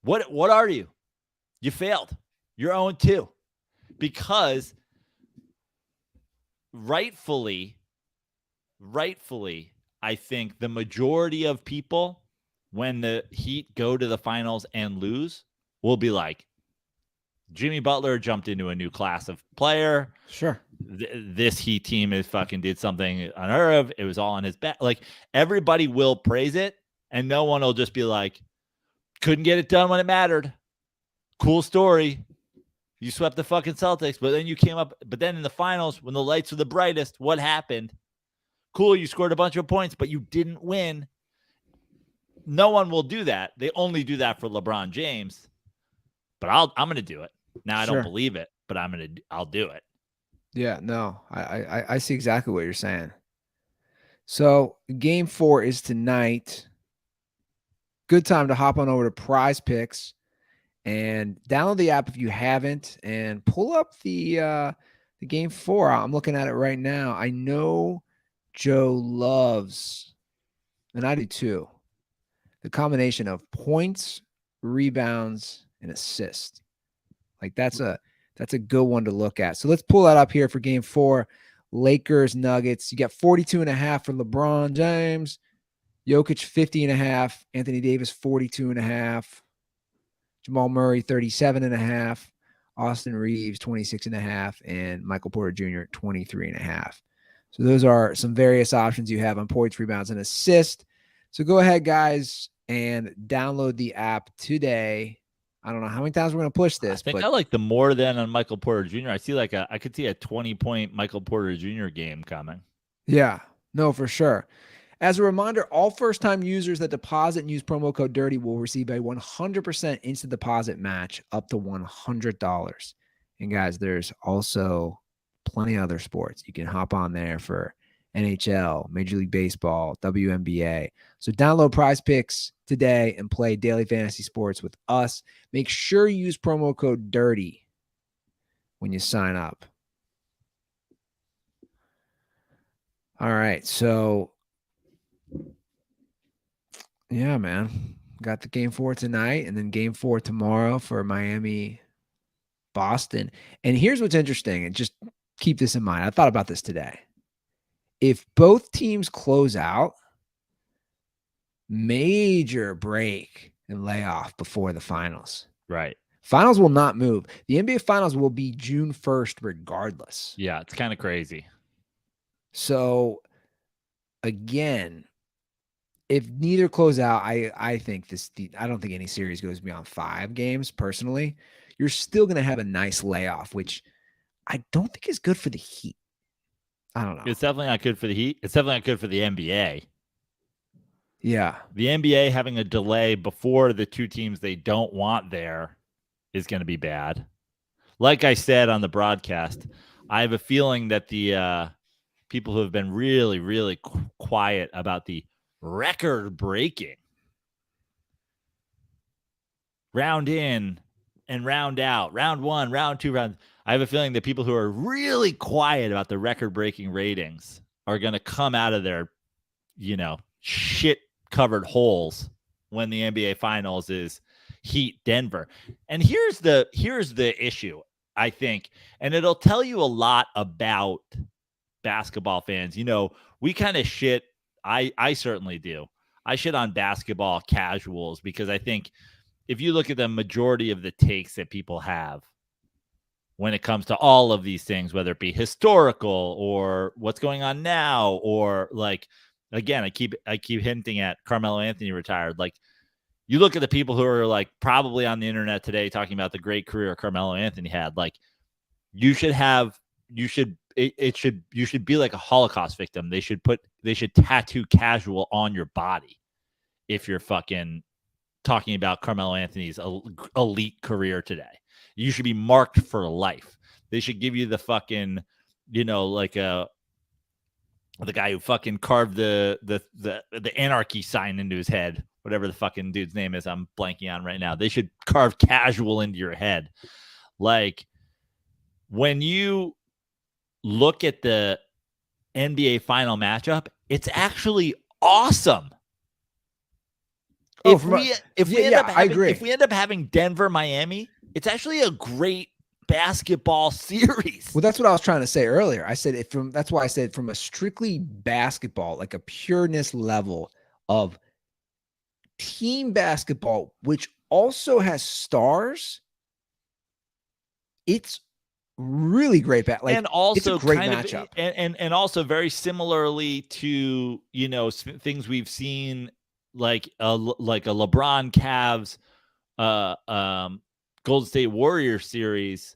what are you? You failed. You're 0-2. Because rightfully, I think the majority of people, when the Heat go to the finals and lose, will be like, Jimmy Butler jumped into a new class of player. Sure. This Heat team is fucking did something unheard of. It was all on his back. Like, everybody will praise it, and no one will just be like, couldn't get it done when it mattered. Cool story. You swept the fucking Celtics, but then you came up. But then in the finals, when the lights were the brightest, what happened? Cool, you scored a bunch of points, but you didn't win. No one will do that. They only do that for LeBron James. But I'm going to do it. Now, I don't believe it, but I'll do it. Yeah, no, I see exactly what you're saying. So game 4 is tonight. Good time to hop on over to PrizePicks and download the app if you haven't, and pull up the game 4. I'm looking at it right now. I know Joe loves, and I do too, the combination of points, rebounds, and assists. Like that's a good one to look at. So let's pull that up here for game 4. Lakers Nuggets. You got 42.5 for LeBron James. Jokic 50.5. Anthony Davis 42.5. Jamal Murray 37.5. Austin Reeves 26.5. And Michael Porter Jr. 23.5. So those are some various options you have on points, rebounds, and assists. So go ahead, guys, and download the app today. I don't know how many times we're going to push this. I like the more than on Michael Porter Jr. I could see a 20-point Michael Porter Jr. game coming. Yeah, no, for sure. As a reminder, all first-time users that deposit and use promo code DIRTY will receive a 100% instant deposit match up to $100. And guys, there's also plenty of other sports. You can hop on there for NHL, Major League Baseball, WNBA. So download PrizePicks today and play daily fantasy sports with us. Make sure you use promo code DIRTY when you sign up. All right. So, yeah, man. Got the game 4 tonight and then game 4 tomorrow for Miami, Boston. And here's what's interesting, and just keep this in mind. I thought about this today. If both teams close out, major break and layoff before the finals. Right. Finals will not move. The NBA Finals will be June 1st regardless. Yeah, it's kind of crazy. So, again, if neither close out, I think I don't think any series goes beyond 5 games personally. You're still going to have a nice layoff, which I don't think is good for the Heat. I don't know. It's definitely not good for the Heat. It's definitely not good for the NBA. Yeah. The NBA having a delay before the two teams they don't want there is going to be bad. Like I said on the broadcast, I have a feeling that the people who have been really, really quiet about the record-breaking round in and round out, round 1, round 2, round. I have a feeling that people who are really quiet about the record-breaking ratings are going to come out of their, shit-covered holes when the NBA Finals is Heat Denver. And here's the issue, I think, and it'll tell you a lot about basketball fans. We kind of shit. I certainly do. I shit on basketball casuals because I think if you look at the majority of the takes that people have when it comes to all of these things, whether it be historical or what's going on now, or like, again, I keep hinting at Carmelo Anthony retired. Like, you look at the people who are like probably on the internet today talking about the great career Carmelo Anthony had. Like, you should be like a Holocaust victim. They should tattoo casual on your body if you're fucking talking about Carmelo Anthony's elite career today. You should be marked for life. They should give you the fucking, like the guy who fucking carved the anarchy sign into his head, whatever the fucking dude's name is, I'm blanking on right now. They should carve casual into your head. Like, when you look at the NBA final matchup, it's actually awesome. If we end up having Denver, Miami, it's actually a great basketball series. Well, that's what I was trying to say earlier. I said that's why I said from a strictly basketball, like a pureness level of team basketball, which also has stars, it's really great. And also it's a great matchup. And also very similarly to, things we've seen, like a LeBron Cavs, Golden State Warriors series.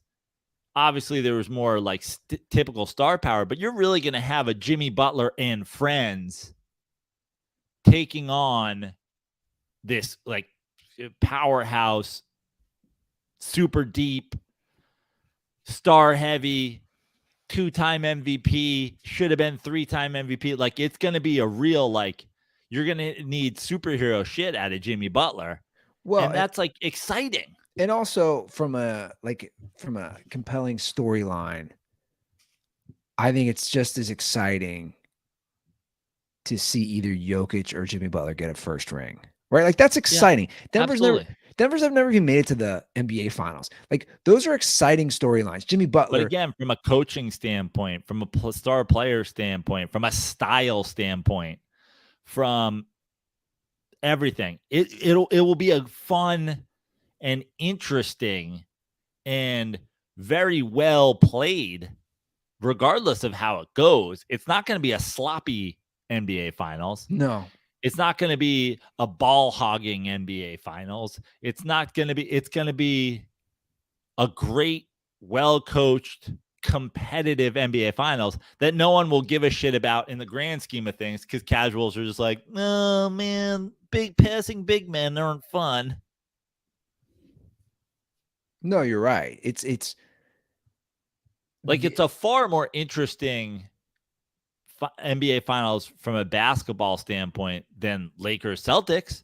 Obviously there was more like typical star power, but you're really going to have a Jimmy Butler and friends taking on this like powerhouse, super deep, star heavy, 2-time MVP, should have been 3-time MVP. Like, it's going to be a real, like, you're going to need superhero shit out of Jimmy Butler. Well, and that's like exciting. And also from a compelling storyline, I think it's just as exciting to see either Jokic or Jimmy Butler get a first ring, right? Like, that's exciting. Yeah, Denver's have never even made it to the NBA Finals. Like, those are exciting storylines. Jimmy Butler. But again, from a coaching standpoint, from a star player standpoint, from a style standpoint, from everything, it will be a fun and interesting and very well played, regardless of how it goes. It's not going to be a sloppy NBA Finals. No. It's not going to be a ball hogging NBA Finals. It's going to be a great, well-coached, competitive NBA Finals that no one will give a shit about in the grand scheme of things, because casuals are just like, oh man, big passing big men aren't fun. No, you're right. It's like, it's a far more interesting NBA Finals from a basketball standpoint than Lakers Celtics.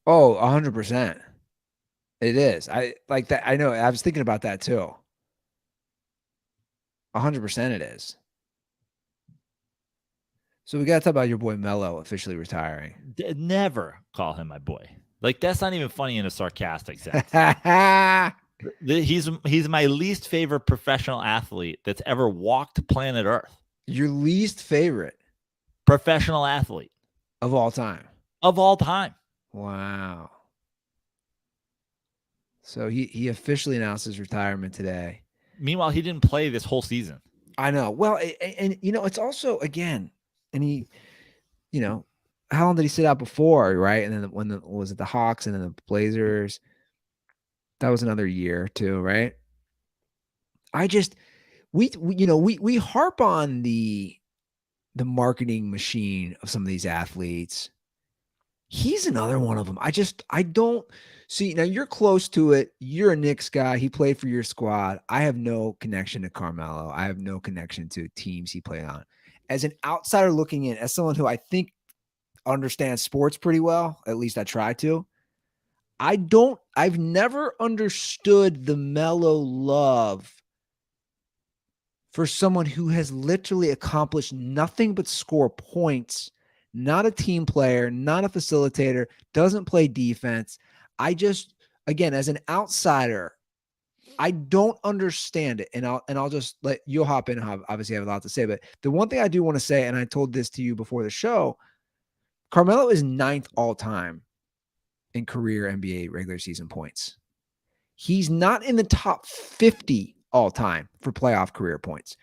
Oh, 100%. It is. I like that. I know. I was thinking about that too. 100% it is. So we got to talk about your boy Melo officially retiring. Never call him my boy. Like, that's not even funny in a sarcastic sense. He's my least favorite professional athlete that's ever walked planet Earth. Your least favorite professional athlete of all time. Of all time. Wow. So he officially announced his retirement today. Meanwhile, he didn't play this whole season. I know. Well, and you know, it's also, again, and he, you know, how long did he sit out before, right? And then was it the Hawks and then the Blazers? That was another year too, right? We harp on the marketing machine of some of these athletes. He's another one of them. I don't see. Now you're close to it. You're a Knicks guy. He played for your squad. I have no connection to Carmelo. I have no connection to teams he played on. As an outsider looking in, as someone who I think understands sports pretty well, at least I try to, I've never understood the Melo love for someone who has literally accomplished nothing but score points, not a team player, not a facilitator, doesn't play defense. Again, as an outsider, I don't understand it. And I'll just let you hop in. Obviously, I have a lot to say, but the one thing I do want to say, and I told this to you before the show, Carmelo is 9th all time in career NBA regular season points. He's not in the top 50 all time for playoff career points.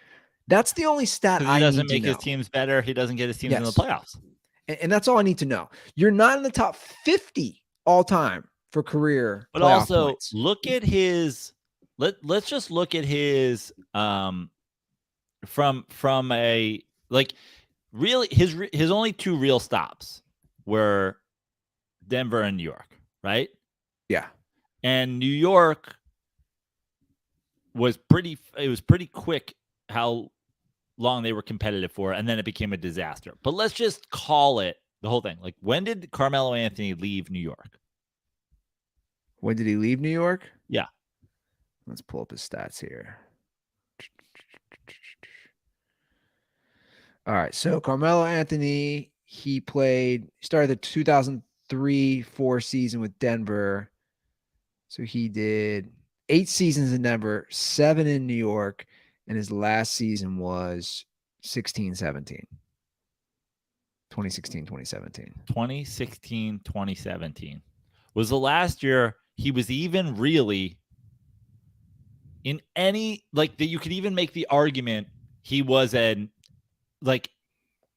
That's the only stat I need to know. He doesn't make his teams better. He doesn't get his teams in the playoffs. And that's all I need to know. You're not in the top 50 all time for career but playoff also points. Look at his let's just look at his from a, like, really his only 2 real stops were Denver and New York, right? Yeah. And New York was pretty quick how long they were competitive for, and then it became a disaster. But let's just call it the whole thing. Like, when did Carmelo Anthony leave New York? When did he leave New York? Yeah. Let's pull up his stats here. All right. So Carmelo Anthony, he started the 2003-04 season with Denver. So he did 8 seasons in Denver, 7 in New York, and his last season was 2016-17. 2016-2017 was the last year he was even really in any, like, that you could even make the argument he was an, like,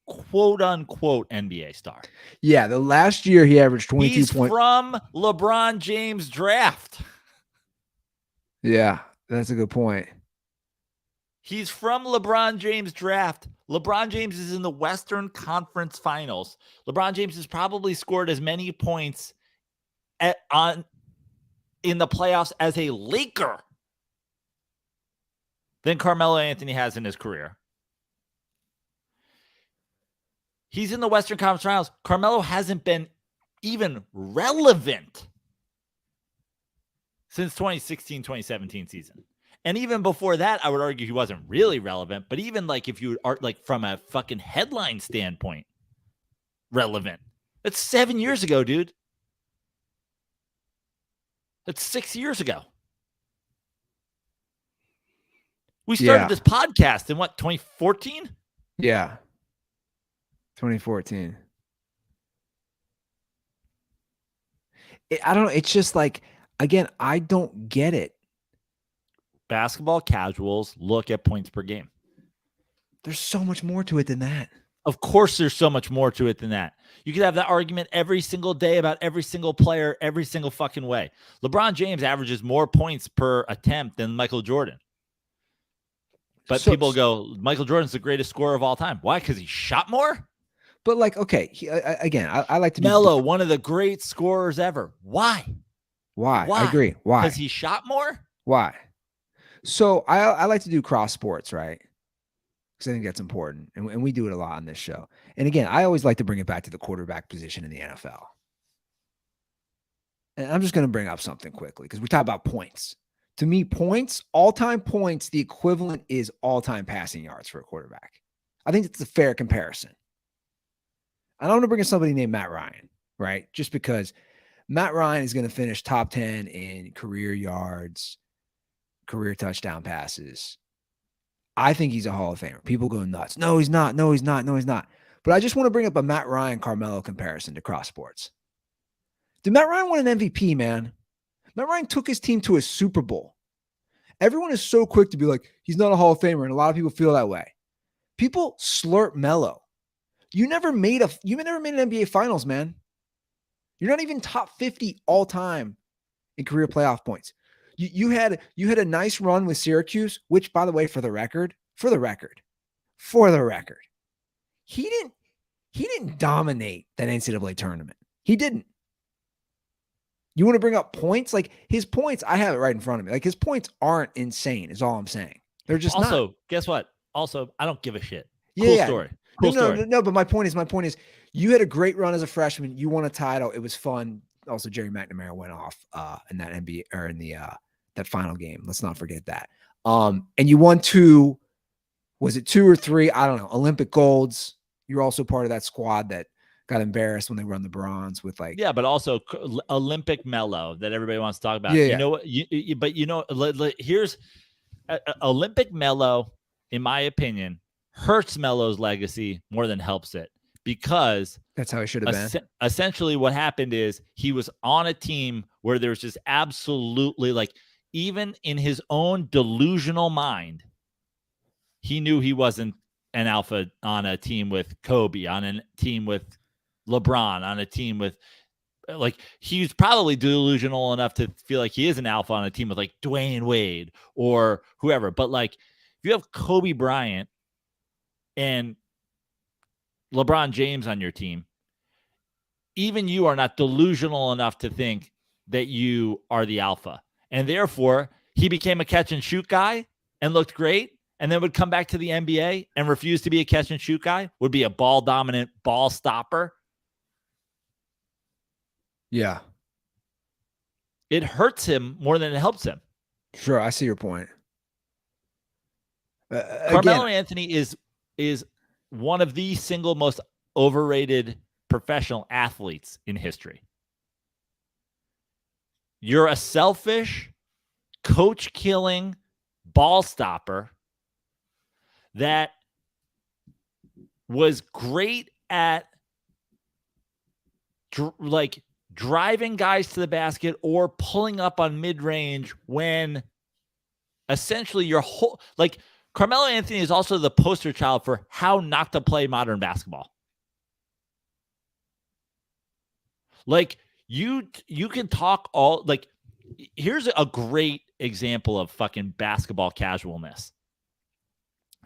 quote unquote NBA star. Yeah, the last year he averaged 22 He's from LeBron James draft. Yeah, that's a good point. He's from LeBron James draft. LeBron James is in the Western Conference Finals. LeBron James has probably scored as many points in the playoffs as a Laker than Carmelo Anthony has in his career. He's in the Western Conference Finals. Carmelo hasn't been even relevant since 2016-2017 season. And even before that, I would argue he wasn't really relevant. But even, like, if you are, like, from a fucking headline standpoint, relevant. That's 7 years ago, dude. That's 6 years ago. We started this podcast in 2014? Yeah. 2014. I don't know. It's just like, again, I don't get it. Basketball casuals look at points per game. There's so much more to it than that. Of course, there's so much more to it than that. You could have that argument every single day about every single player, every single fucking way. LeBron James averages more points per attempt than Michael Jordan. But people go, Michael Jordan's the greatest scorer of all time. Why? Because he shot more? But, like, okay, again, I like to be Melo, one of the great scorers ever. Why? I agree. Why? Because he shot more? Why? So I like to do cross sports, right? Because I think that's important. And we do it a lot on this show. And again, I always like to bring it back to the quarterback position in the NFL. and I'm just going to bring up something quickly because we talk about points. To me, points, all-time points, the equivalent is all-time passing yards for a quarterback. I think it's a fair comparison. I don't want to bring in somebody named Matt Ryan, right? Just because Matt Ryan is going to finish top 10 in career yards, career touchdown passes. I think he's a Hall of Famer. People go nuts. No, he's not. No, he's not. No, he's not. But I just want to bring up a Matt Ryan Carmelo comparison to cross sports. Did Matt Ryan win an MVP, man? Matt Ryan took his team to a Super Bowl. Everyone is so quick to be like, he's not a Hall of Famer, and a lot of people feel that way. People slurp Melo. You never made an NBA Finals, man. You're not even top 50 all time in career playoff points. You had a nice run with Syracuse, which, by the way, for the record, he didn't dominate that NCAA tournament. He didn't. You want to bring up points? Like his points, I have it right in front of me. Like his points aren't insane, is all I'm saying. They're just also, not. Guess what? Also, I don't give a shit. Yeah, story. No, but my point is, you had a great run as a freshman. You won a title. It was fun. Also, Jerry McNamara went off in that NBA or in the that final game. Let's not forget that. And you won 2, was it 2 or 3? I don't know. Olympic golds. You're also part of that squad that got embarrassed when they won the bronze with like. Yeah, but also Olympic Melo that everybody wants to talk about. Yeah. You know what? Here's Olympic Melo, in my opinion, hurts Melo's legacy more than helps it, because that's how it should have been. Essentially what happened is he was on a team where there's just absolutely, like, even in his own delusional mind, he knew he wasn't an alpha on a team with Kobe, on a team with LeBron, on a team with, like, he's probably delusional enough to feel like he is an alpha on a team with like Dwayne Wade or whoever. But like, if you have Kobe Bryant and LeBron James on your team, even you are not delusional enough to think that you are the alpha. And therefore, he became a catch and shoot guy and looked great, and then would come back to the NBA and refuse to be a catch and shoot guy, would be a ball dominant ball stopper. Yeah. It hurts him more than it helps him. Sure, I see your point. Carmelo Anthony is one of the single most overrated professional athletes in history. You're a selfish, coach-killing ball stopper that was great at driving guys to the basket or pulling up on mid-range when essentially your whole, like, Carmelo Anthony is also the poster child for how not to play modern basketball. Like, you can talk all, like, here's a great example of fucking basketball casualness.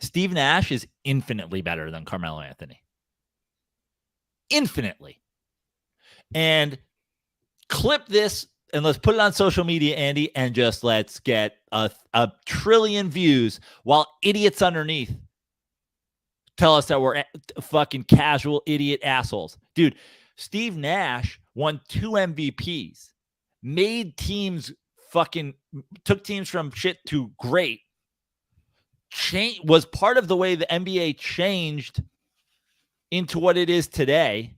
Steve Nash is infinitely better than Carmelo Anthony. Infinitely. And clip this and let's put it on social media, Andy, and just let's get a trillion views while idiots underneath tell us that we're fucking casual idiot assholes. Dude, Steve Nash won 2 MVPs, made teams fucking, took teams from shit to great, was part of the way the NBA changed into what it is today.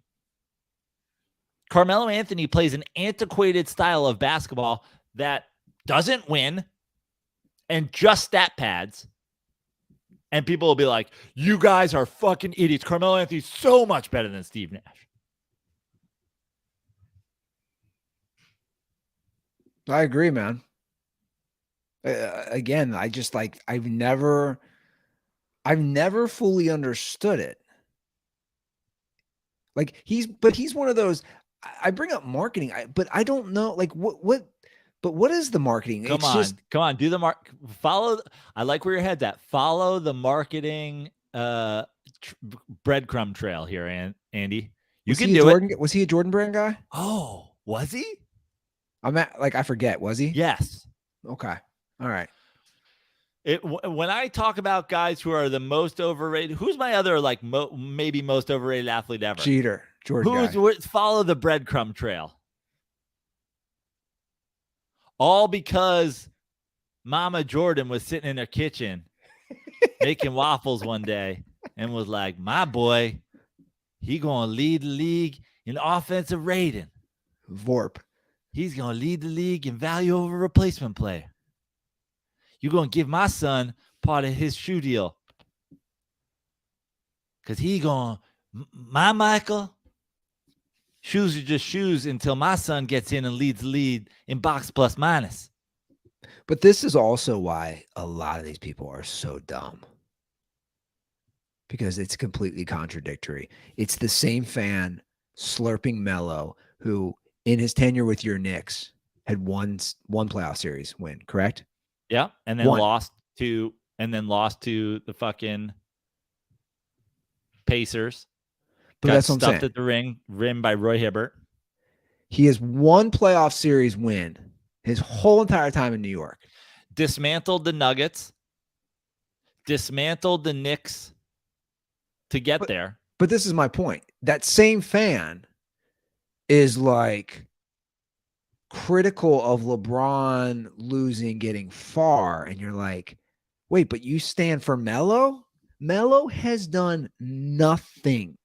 Carmelo Anthony plays an antiquated style of basketball that doesn't win and just stat pads. And people will be like, you guys are fucking idiots. Carmelo Anthony's so much better than Steve Nash. I agree, man. Again, I just like, I've never fully understood it. Like he's one of those, I bring up marketing, but I don't know, like what is the marketing? Come on, do the follow. I like where your head's at. Follow the marketing breadcrumb trail here, Andy. You can do it. Was he a Jordan Brand guy? Oh, was he? I forget. Was he? Yes. Okay. All right. When I talk about guys who are the most overrated, who's my other like maybe most overrated athlete ever? Jeter. Jordan. Follow the breadcrumb trail. All because Mama Jordan was sitting in her kitchen making waffles one day and was like, my boy, he going to lead the league in offensive rating. Vorp. He's going to lead the league in value over replacement player. You're going to give my son part of his shoe deal. Because he going, my Michael, shoes are just shoes until my son gets in and leads the lead in box plus minus. But this is also why a lot of these people are so dumb. Because it's completely contradictory. It's the same fan slurping Melo who, in his tenure with your Knicks, had one playoff series win, correct? Yeah, and then lost to the fucking Pacers. But got that's what I'm stuffed saying. at the rim by Roy Hibbert. He has one playoff series win his whole entire time in New York. Dismantled the Nuggets. Dismantled the Knicks to get there. But this is my point. That same fan is like critical of LeBron losing, getting far. And you're like, wait, but you stand for Melo? Melo has done nothing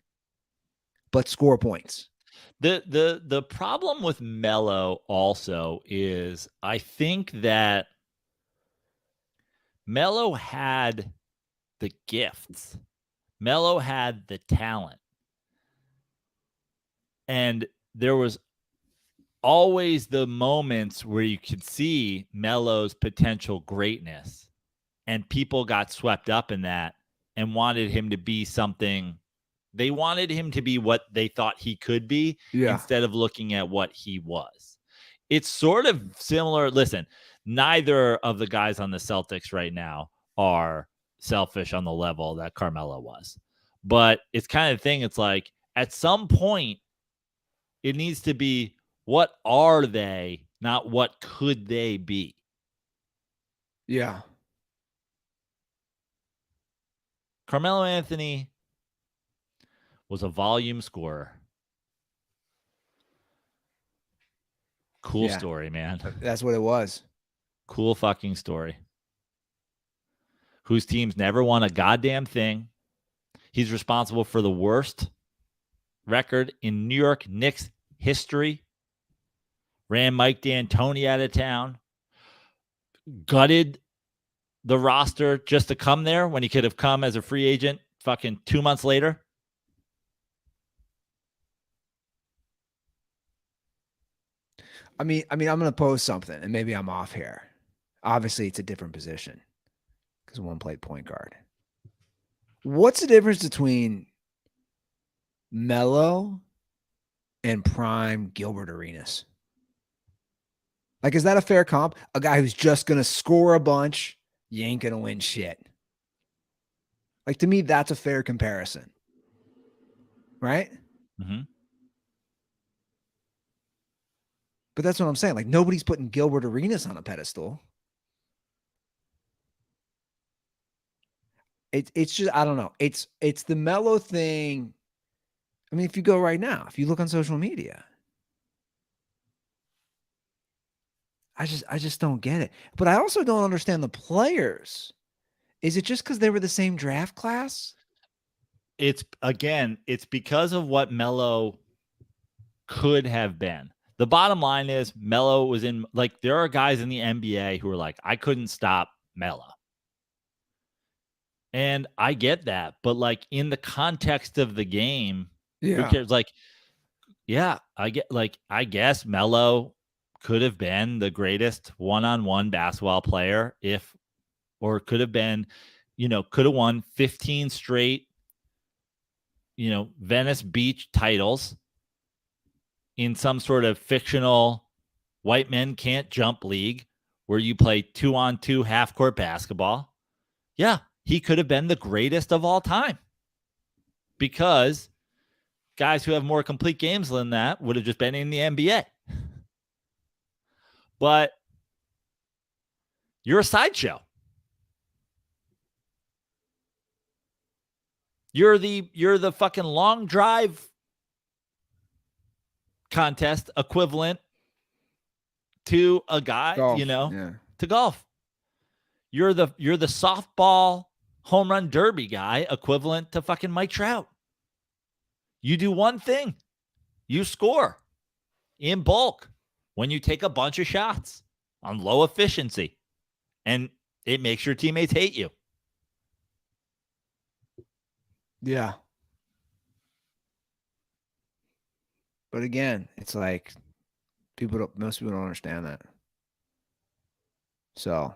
but score points. The problem with Melo also is I think that Melo had the gifts. Melo had the talent. And there was always the moments where you could see Melo's potential greatness. And people got swept up in that and wanted him to be something. They wanted him to be what they thought he could be instead of looking at what he was. It's sort of similar. Listen, neither of the guys on the Celtics right now are selfish on the level that Carmelo was. But it's kind of thing. It's like at some point, it needs to be what are they, not what could they be. Yeah. Carmelo Anthony was a volume scorer. Cool story, man. That's what it was. Cool fucking story. Whose teams never won a goddamn thing. He's responsible for the worst record in New York Knicks history. Ran Mike D'Antoni out of town. Gutted the roster just to come there when he could have come as a free agent fucking 2 months later. I mean, I'm going to pose something, and maybe I'm off here. Obviously, it's a different position because one played point guard. What's the difference between Melo and prime Gilbert Arenas? Like, is that a fair comp? A guy who's just going to score a bunch, you ain't going to win shit. Like, to me, that's a fair comparison. Right? Mm-hmm. But that's what I'm saying. Like, nobody's putting Gilbert Arenas on a pedestal. It's just, I don't know. It's the Melo thing. I mean, if you go right now, if you look on social media, I just don't get it. But I also don't understand the players. Is it just because they were the same draft class? It's because of what Melo could have been. The bottom line is Melo was in, like, there are guys in the NBA who are like, I couldn't stop Melo. And I get that. But, like, in the context of the game, who cares? Like, I guess Melo could have been the greatest one-on-one basketball player or could have been, could have won 15 straight, Venice Beach titles in some sort of fictional white men can't jump league where you play 2-on-2 half-court basketball. Yeah, he could have been the greatest of all time because guys who have more complete games than that would have just been in the NBA. But you're a sideshow. You're the fucking long drive contest equivalent to a guy, Golf, to golf. You're the softball home run derby guy equivalent to fucking Mike Trout. You do one thing. You score in bulk when you take a bunch of shots on low efficiency, and it makes your teammates hate you. Yeah. But again, it's like most people don't understand that. So,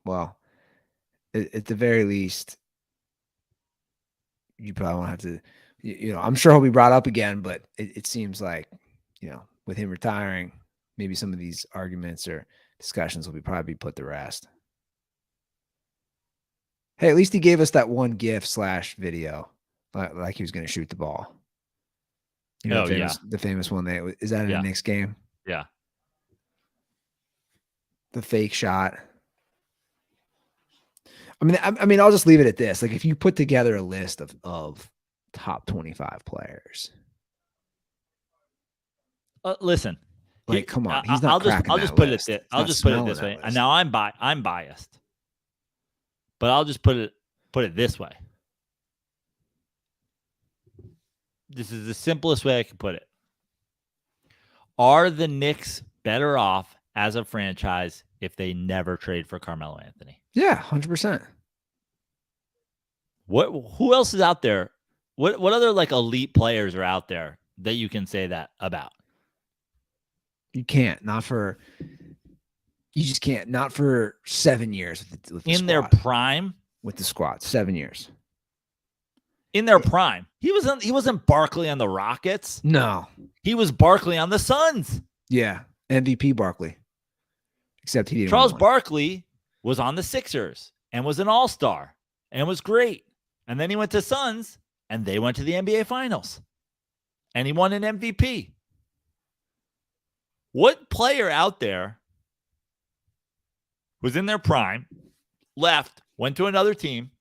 well, at the very least, you probably won't have to, I'm sure he'll be brought up again, but it seems like, with him retiring, maybe some of these arguments or discussions will probably be put to rest. Hey, at least he gave us that one GIF / video, like he was going to shoot the ball. The famous one. Is that in the Knicks game? Yeah. The fake shot. I mean, I'll just leave it at this. Like, if you put together a list of top 25 players, listen. Like, come on, he's not cracking I'll that just put list. it. I'll just put it this way. And now I'm biased, but I'll just put it this way. This is the simplest way I can put it. Are the Knicks better off as a franchise if they never trade for Carmelo Anthony? Yeah, 100%. Who else is out there? What other like elite players are out there that you can say that about? You can't. You just can't. Not for 7 years with the in squad. Their prime with the squad. 7 years. In their prime. He wasn't Barkley on the Rockets. No. He was Barkley on the Suns. Yeah. MVP Barkley. Except he didn't. Charles Barkley was on the Sixers and was an all-star and was great. And then he went to Suns and they went to the NBA Finals. And he won an MVP. What player out there was in their prime, left, went to another team?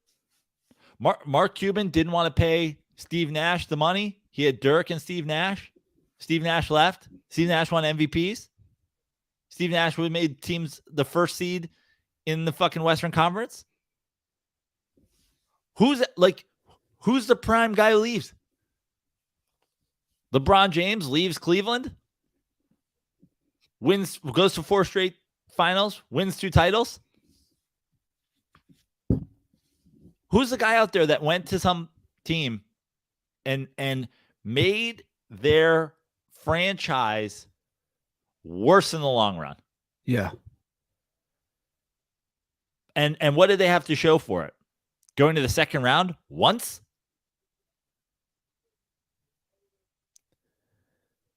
Mark Cuban didn't want to pay Steve Nash the money. He had Dirk and Steve Nash. Steve Nash left. Steve Nash won MVPs. Steve Nash would have made teams the first seed in the fucking Western Conference. Who's the prime guy who leaves? LeBron James leaves Cleveland, goes to 4 straight finals, wins 2 titles. Who's the guy out there that went to some team and made their franchise worse in the long run? Yeah. And what did they have to show for it? Going to the second round once?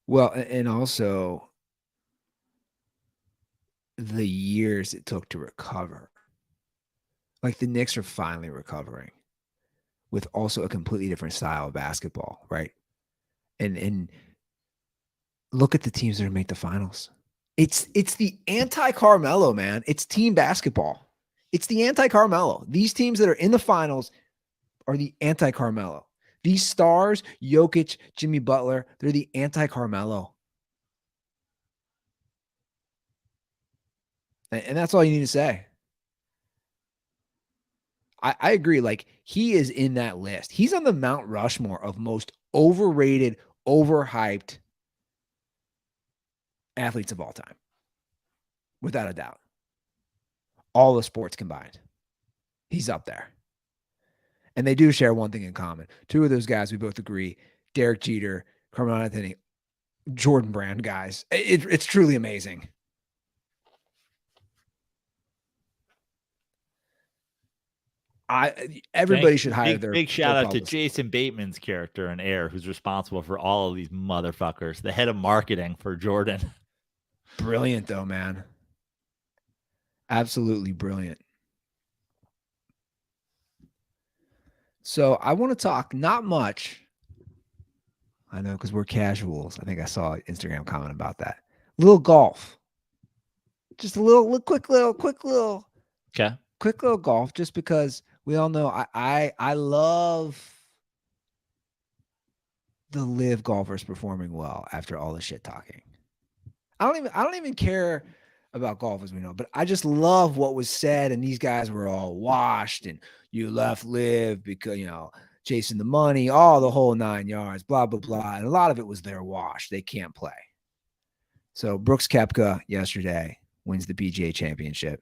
Well, and also the years it took to recover. Like, the Knicks are finally recovering with also a completely different style of basketball, right? And look at the teams that make the finals. It's the anti-Carmelo, man. It's team basketball. It's the anti-Carmelo. These teams that are in the finals are the anti-Carmelo. These stars, Jokic, Jimmy Butler, they're the anti-Carmelo. And that's all you need to say. I agree. Like, he is in that list. He's on the Mount Rushmore of most overrated, overhyped athletes of all time. Without a doubt. All the sports combined. He's up there. And they do share one thing in common. 2 of those guys, we both agree, Derek Jeter, Carmelo Anthony, Jordan Brand guys. It's truly amazing. Everybody should hire their big shout out to publicist. Jason Bateman's character in Air, who's responsible for all of these motherfuckers, the head of marketing for Jordan. Brilliant though, man. Absolutely brilliant. So I want to talk not much. I know, because we're casuals. I think I saw an Instagram comment about that. Little golf. Just a quick little golf, just because we all know I love the LIV golfers performing well after all the shit talking. I don't even care about golf as we know, but I just love what was said. And these guys were all washed, and you left LIV because chasing the money, all the whole 9 yards, blah blah blah. And a lot of it was they're washed. They can't play. So Brooks Koepka yesterday wins the PGA Championship.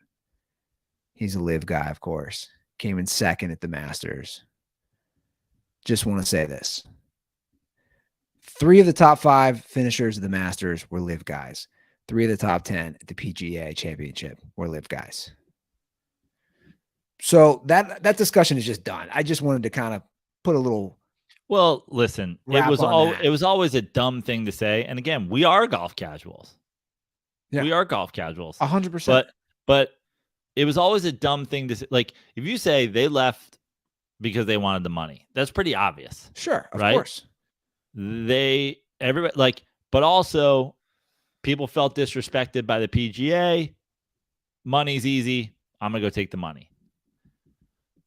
He's a LIV guy, of course. Came in second at the Masters. Just want to say this. 3 of the top 5 finishers of the Masters were LIV guys. 3 of the top 10 at the PGA Championship were LIV guys. So that discussion is just done. I just wanted to kind of put a little. Well, listen, it was always a dumb thing to say. And again, we are golf casuals. Yeah. We are golf casuals. 100%. But it was always a dumb thing to say. Like, if you say they left because they wanted the money, that's pretty obvious. Sure, of right? course. Everybody but also people felt disrespected by the PGA. Money's easy. I'm going to go take the money.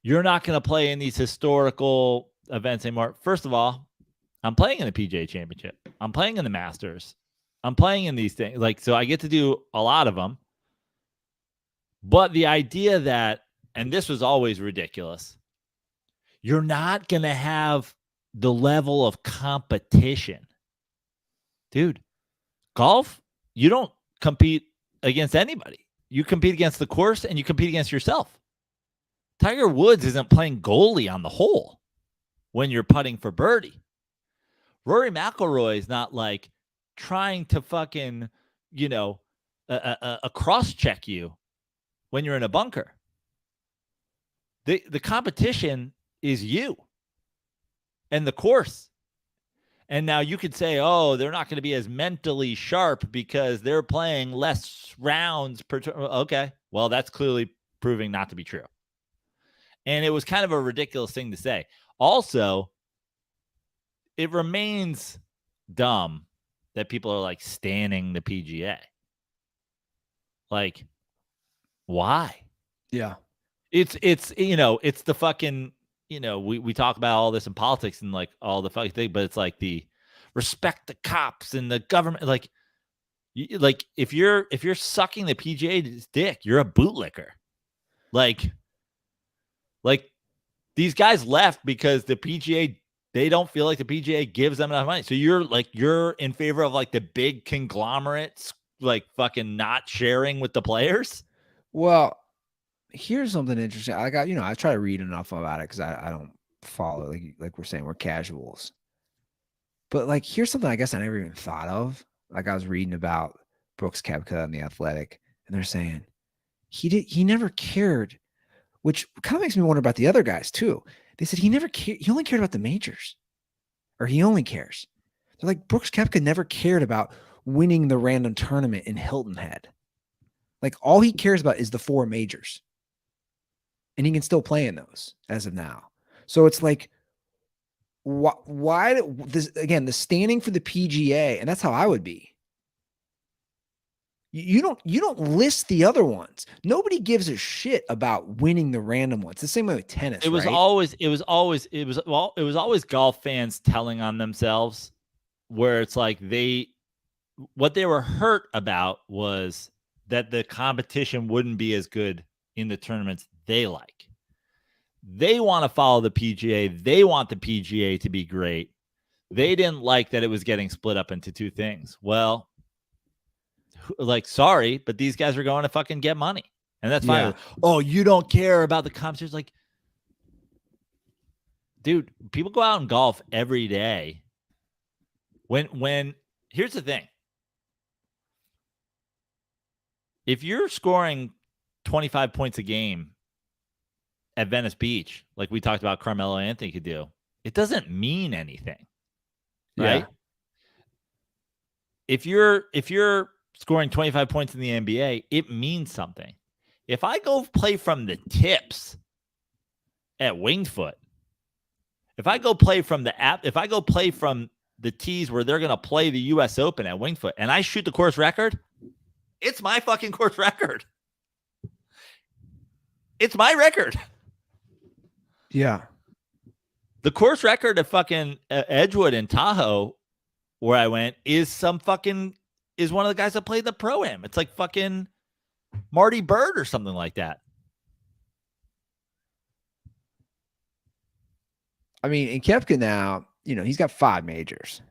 You're not going to play in these historical events anymore. First of all, I'm playing in the PGA Championship. I'm playing in the Masters. I'm playing in these things. So I get to do a lot of them. But the idea that, and this was always ridiculous, you're not going to have the level of competition. Dude, golf, you don't compete against anybody. You compete against the course and you compete against yourself. Tiger Woods isn't playing goalie on the hole when you're putting for birdie. Rory McIlroy is not like trying to fucking, cross-check you when you're in a bunker. The competition is you and the course. And now you could say, oh, they're not going to be as mentally sharp because they're playing less rounds per turn. Okay, well, that's clearly proving not to be true. And it was kind of a ridiculous thing to say. Also, it remains dumb that people are like standing the PGA. Like, why? Yeah. It's the fucking, we talk about all this in politics and like all the fucking thing, but it's like the respect the cops and the government. Like if you're sucking the PGA's dick, you're a bootlicker. Like these guys left because the PGA, they don't feel like the PGA gives them enough money. So you're in favor of like the big conglomerates, like fucking not sharing with the players. Well, here's something interesting. I try to read enough about it because I don't follow, like we're saying, we're casuals. But like, here's something I guess I never even thought of. Like I was reading about Brooks Koepka and The Athletic, and they're saying he never cared, which kind of makes me wonder about the other guys too. They said he never cared. He only cared about the majors, or he only cares. They're like, Brooks Koepka never cared about winning the random tournament in Hilton Head. Like all he cares about is the 4 majors. And he can still play in those as of now. So it's like, why this again? The standing for the PGA, and that's how I would be. You don't list the other ones. Nobody gives a shit about winning the random ones. The same way with tennis. It was always golf fans telling on themselves, where it's like what they were hurt about was that the competition wouldn't be as good in the tournaments they like. They want to follow the PGA. They want the PGA to be great. They didn't like that it was getting split up into 2 things. Well, like, sorry, but these guys are going to fucking get money. And that's fine. Yeah. Oh, you don't care about the competition. Like, dude, people go out and golf every day. When here's the thing. If you're scoring 25 points a game at Venice Beach, like we talked about Carmelo Anthony could do, it doesn't mean anything, right? Yeah. If you're scoring 25 points in the NBA, it means something. If I go play from the tips at Winged Foot, if I go play from the tees where they're going to play the US Open at Winged Foot and I shoot the course record, it's my fucking course record. It's my record. Yeah. The course record at fucking Edgewood and Tahoe, where I went, is some fucking is one of the guys that played the Pro-Am. It's like fucking Marty Bird or something like that. I mean, in Koepka now, he's got 5 majors.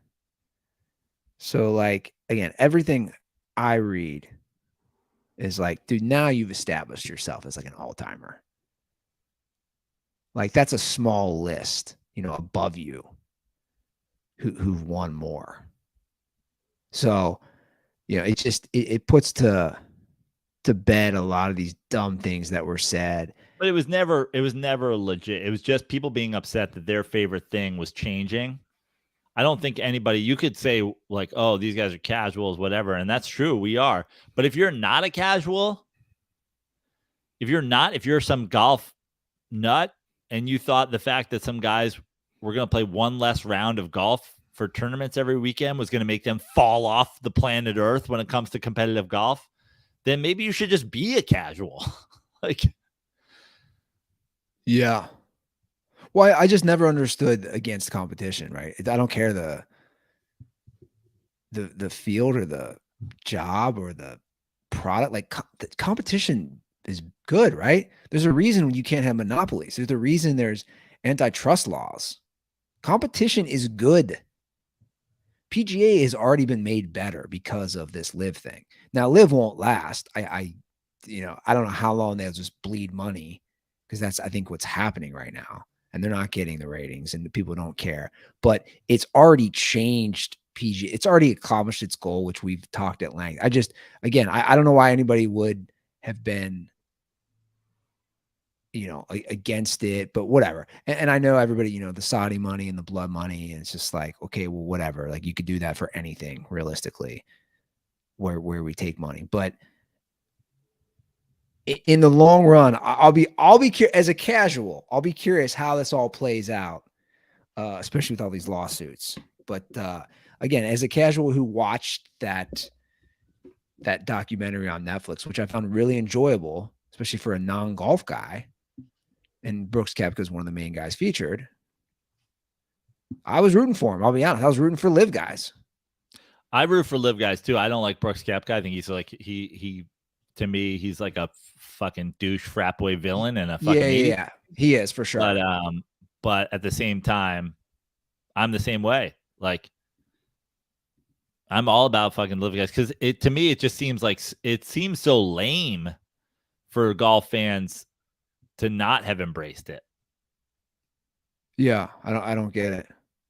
So, like, again, everything I read is like, dude, now you've established yourself as like an all-timer. Like, that's a small list, above you who've won more. So, it puts to bed a lot of these dumb things that were said. But it was never legit. It was just people being upset that their favorite thing was changing. I don't think anybody, you could say like, oh, these guys are casuals, whatever. And that's true. We are. But if you're not a casual, if you're some golf nut and you thought the fact that some guys were going to play one less round of golf for tournaments every weekend was going to make them fall off the planet Earth when it comes to competitive golf, then maybe you should just be a casual. Like, yeah. Well, I just never understood against competition, right? I don't care the field or the job or the product. Like, the competition is good, right? There's a reason you can't have monopolies. There's a reason there's antitrust laws. Competition is good. PGA has already been made better because of this LIV thing. Now, LIV won't last. I don't know how long they'll just bleed money, because that's, I think, what's happening right now. And they're not getting the ratings and the people don't care. But it's already changed PGA. It's already accomplished its goal, which we've talked at length. I don't know why anybody would have been, against it, but whatever. And I know everybody, the Saudi money and the blood money, and it's just like, okay, well, whatever. Like, you could do that for anything realistically where we take money. But in the long run, I'll be as a casual, I'll be curious how this all plays out, especially with all these lawsuits. But again, as a casual who watched that documentary on Netflix, which I found really enjoyable, especially for a non-golf guy, and Brooks Koepka is one of the main guys featured, I was rooting for him. I'll be honest. I was rooting for LIV guys. I root for LIV guys too. I don't like Brooks Koepka. I think he's like, he to me, he's like a fucking douche frat boy villain and a fucking idiot. Yeah, he is for sure. But at the same time, I'm the same way. Like, I'm all about fucking LIV guys, because to me it just seems like it seems so lame for golf fans to not have embraced it. Yeah, I don't get it.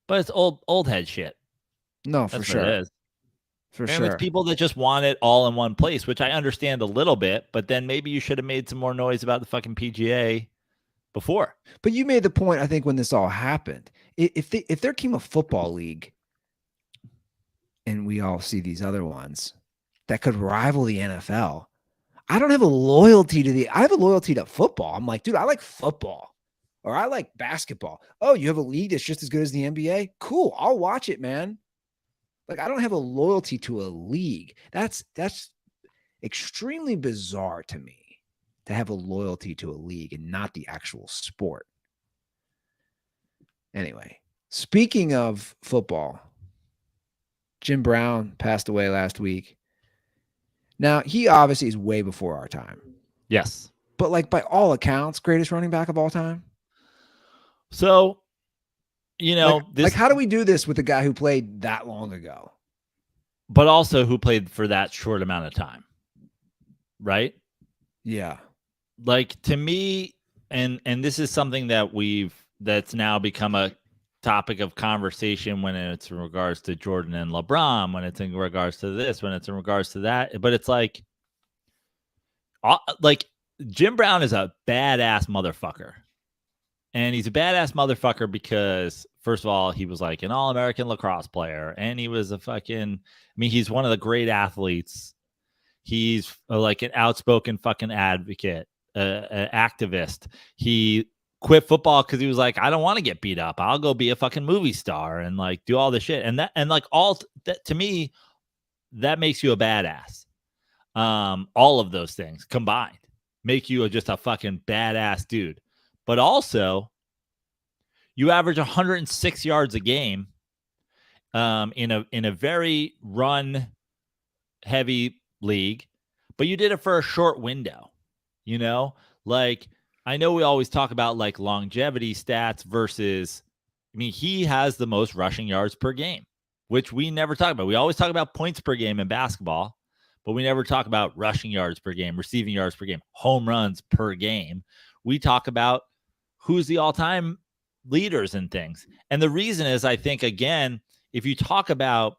But it's old head shit. No, for sure. It is. For and sure. It's people that just want it all in one place, which I understand a little bit, but then maybe you should have made some more noise about the fucking PGA before. But you made the point, I think, when this all happened. If there came a football league, and we all see these other ones that could rival the NFL, I don't have a loyalty to I have a loyalty to football. I'm like, dude, I like football, or I like basketball. Oh, you have a league that's just as good as the NBA? Cool. I'll watch it, man. Like, I don't have a loyalty to a league. That's extremely bizarre to me, to have a loyalty to a league and not the actual sport. Anyway, speaking of football, Jim Brown passed away last week. Now, he obviously is way before our time. Yes. But, like, by all accounts, greatest running back of all time. So, how do we do this with a guy who played that long ago? But also who played for that short amount of time, right? Yeah. Like, to me, and this is something that's now become a topic of conversation when it's in regards to Jordan and LeBron, when it's in regards to this, when it's in regards to that. But it's like Jim Brown is a badass motherfucker. And he's a badass motherfucker because, first of all, he was like an all-American lacrosse player. And he was he's one of the great athletes. He's like an outspoken fucking advocate, an activist. He quit football because he was like, I don't want to get beat up. I'll go be a fucking movie star and like do all this shit. And all that, to me, that makes you a badass. All of those things combined make you just a fucking badass dude. But also, you average 106 yards a game in a very run heavy league, but you did it for a short window, you know? Like, I know we always talk about like longevity stats versus, I mean, he has the most rushing yards per game, which we never talk about. We always talk about points per game in basketball, but we never talk about rushing yards per game, receiving yards per game, home runs per game. We talk about who's the all-time leaders and things. And the reason is, I think, again, if you talk about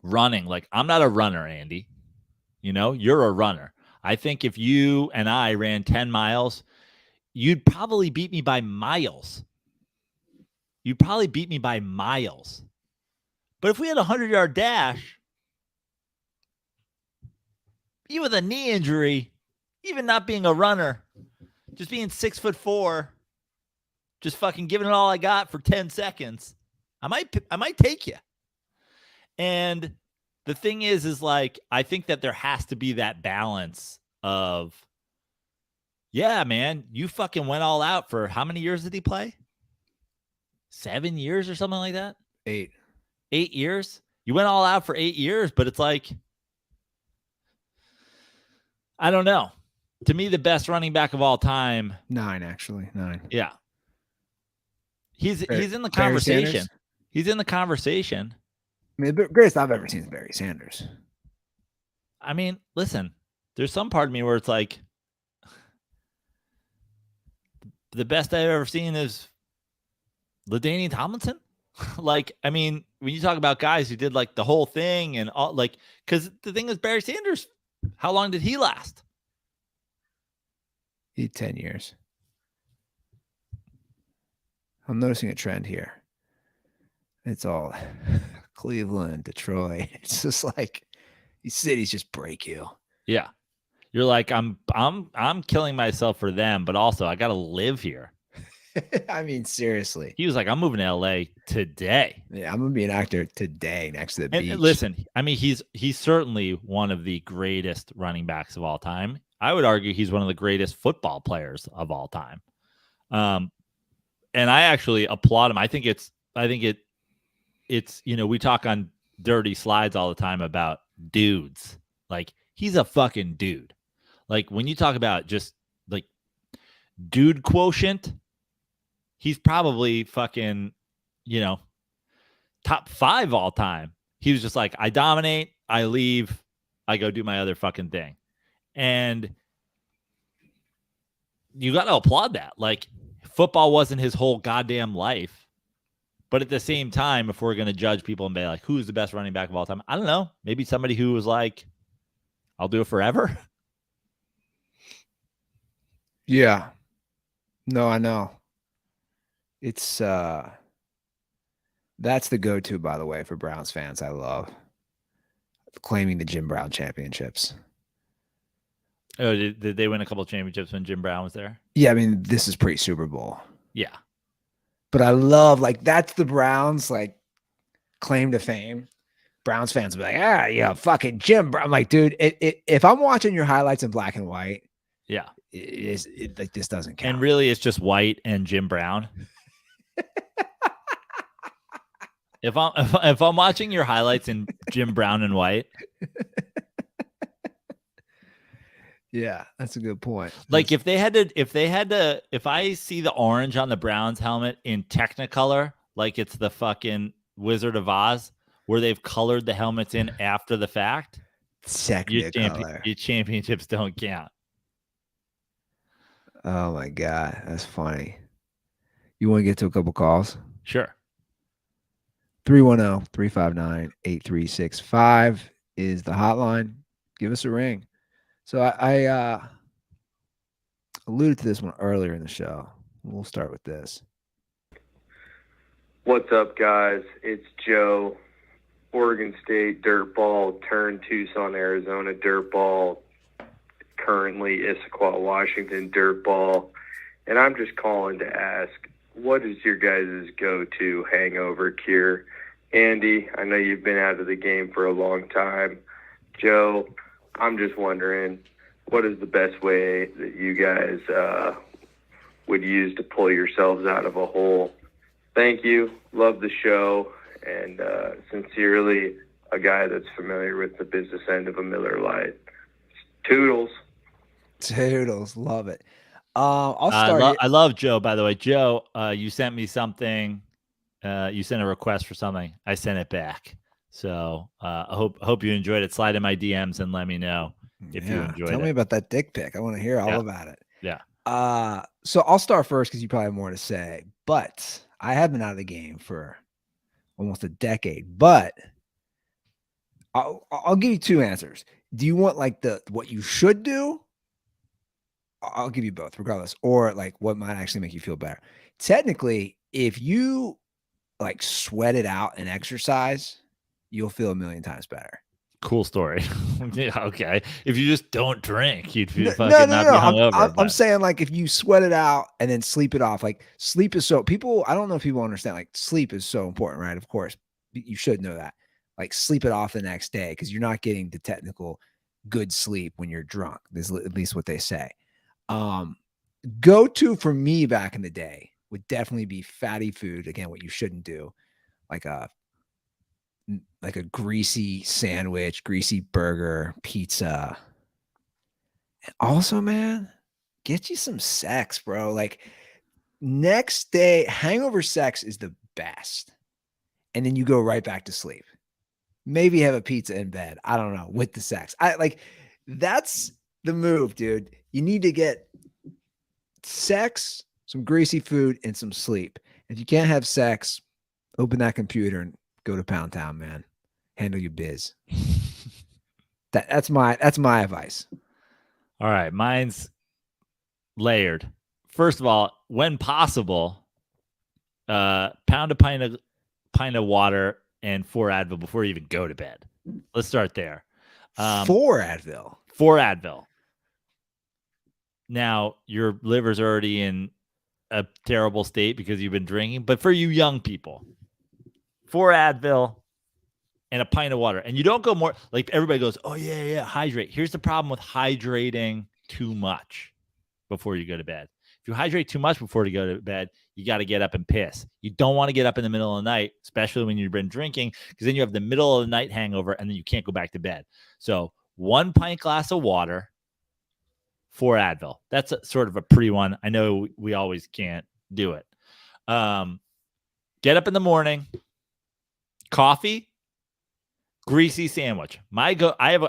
running, like, I'm not a runner, Andy. You know, you're a runner. I think if you and I ran 10 miles, you'd probably beat me by miles. You'd probably beat me by miles. But if we had a 100-yard dash, even with a knee injury, even not being a runner, just being 6'4", just fucking giving it all I got for 10 seconds, I might take you. And the thing is like, I think that there has to be that balance of, yeah, man, you fucking went all out for how many years did he play? 7 years or something like that? 8. 8 years? You went all out for 8 years, but it's like, I don't know. To me, the best running back of all time. 9, actually. 9. Yeah. He's in the conversation. He's in the conversation. I mean, the greatest I've ever seen is Barry Sanders. I mean, listen, there's some part of me where it's like, the best I've ever seen is LaDainian Tomlinson. Like, I mean, when you talk about guys who did like the whole thing and all, like, because the thing is, Barry Sanders, how long did he last? He had 10 years. I'm noticing a trend here. It's all Cleveland, Detroit. It's just like these cities just break you. Yeah. You're like, I'm killing myself for them, but also I got to live here. I mean, seriously. He was like, I'm moving to LA today. Yeah, I'm going to be an actor today next to the beach. And listen, I mean, he's certainly one of the greatest running backs of all time. I would argue he's one of the greatest football players of all time. And I actually applaud him. I think it's, you know, we talk on Dirty Slides all the time about dudes. Like, he's a fucking dude. Like, when you talk about just like dude quotient, he's probably fucking, you know, top 5 all time. He was just like, I dominate, I leave, I go do my other fucking thing. And you got to applaud that. Like, football wasn't his whole goddamn life. But at the same time, if we're going to judge people and be like, who's the best running back of all time? I don't know. Maybe somebody who was like, I'll do it forever. Yeah. No, I know. It's that's the go-to, by the way, for Browns fans. I love claiming the Jim Brown championships. Oh, did they win a couple of championships when Jim Brown was there? Yeah, I mean, this is pre-Super Bowl. Yeah. But I love, like, that's the Browns, like, claim to fame. Browns fans will be like, yeah, fucking Jim Brown. I'm like, dude, if I'm watching your highlights in black and white, yeah, like, this doesn't count. And really, it's just white and Jim Brown. If I'm watching your highlights in Jim Brown and white, yeah, that's a good point. Like, if I see the orange on the Browns helmet in Technicolor, like it's the fucking Wizard of Oz, where they've colored the helmets in after the fact, your championships don't count. Oh my God, that's funny. You want to get to a couple calls? Sure. 310-359-8365 is the hotline. Give us a ring. So I alluded to this one earlier in the show. We'll start with this. What's up, guys? It's Joe, Oregon State DirtBall, turned Tucson, Arizona DirtBall, currently Issaquah, Washington DirtBall. And I'm just calling to ask, what is your guys' go-to hangover cure? Andy, I know you've been out of the game for a long time. Joe, I'm just wondering, what is the best way that you guys would use to pull yourselves out of a hole? Thank you. Love the show. And sincerely, a guy that's familiar with the business end of a Miller Lite. Toodles. Toodles, love it. I'll start. I love Joe, by the way. Joe, you sent me something. You sent a request for something. I sent it back. So I hope you enjoyed it. Slide in my DMs and let me know if you enjoyed it. Tell me about that dick pic. I want to hear all about it. Yeah. So I'll start first because you probably have more to say. But I have been out of the game for almost a decade. But I'll give you two answers. Do you want like what you should do? I'll give you both, regardless, or like what might actually make you feel better. Technically, if you like sweat it out and exercise, you'll feel a million times better. Cool story. Yeah, okay. If you just don't drink, you'd feel No. be hungover. I'm saying like if you sweat it out and then sleep it off, like sleep is so I don't know if people understand, like sleep is so important, right? Of course, you should know that. Like sleep it off the next day because you're not getting the technical good sleep when you're drunk. This is at least what they say. Go to for me back in the day would definitely be fatty food. Again, what you shouldn't do, like a greasy sandwich, greasy burger, pizza. And also, man, get you some sex, bro. Like next day, hangover sex is the best. And then you go right back to sleep. Maybe have a pizza in bed. I don't know, with the sex. That's the move, dude. You need to get sex, some greasy food, and some sleep. If you can't have sex, open that computer and go to Pound Town, man. Handle your biz. That's my advice. All right, mine's layered. First of all, when possible, pound a pint of water and 4 Advil before you even go to bed. Let's start there. 4 Advil. 4 Advil. Now, your liver's already in a terrible state because you've been drinking. But for you young people, 4 Advil and a pint of water. And you don't go more, like everybody goes, oh, yeah, hydrate. Here's the problem with hydrating too much before you go to bed. If you hydrate too much before you go to bed, you got to get up and piss. You don't want to get up in the middle of the night, especially when you've been drinking, because then you have the middle of the night hangover and then you can't go back to bed. So 1 pint glass of water, 4 Advil. That's sort of a pretty one. I know we always can't do it. Get up in the morning, coffee, greasy sandwich. I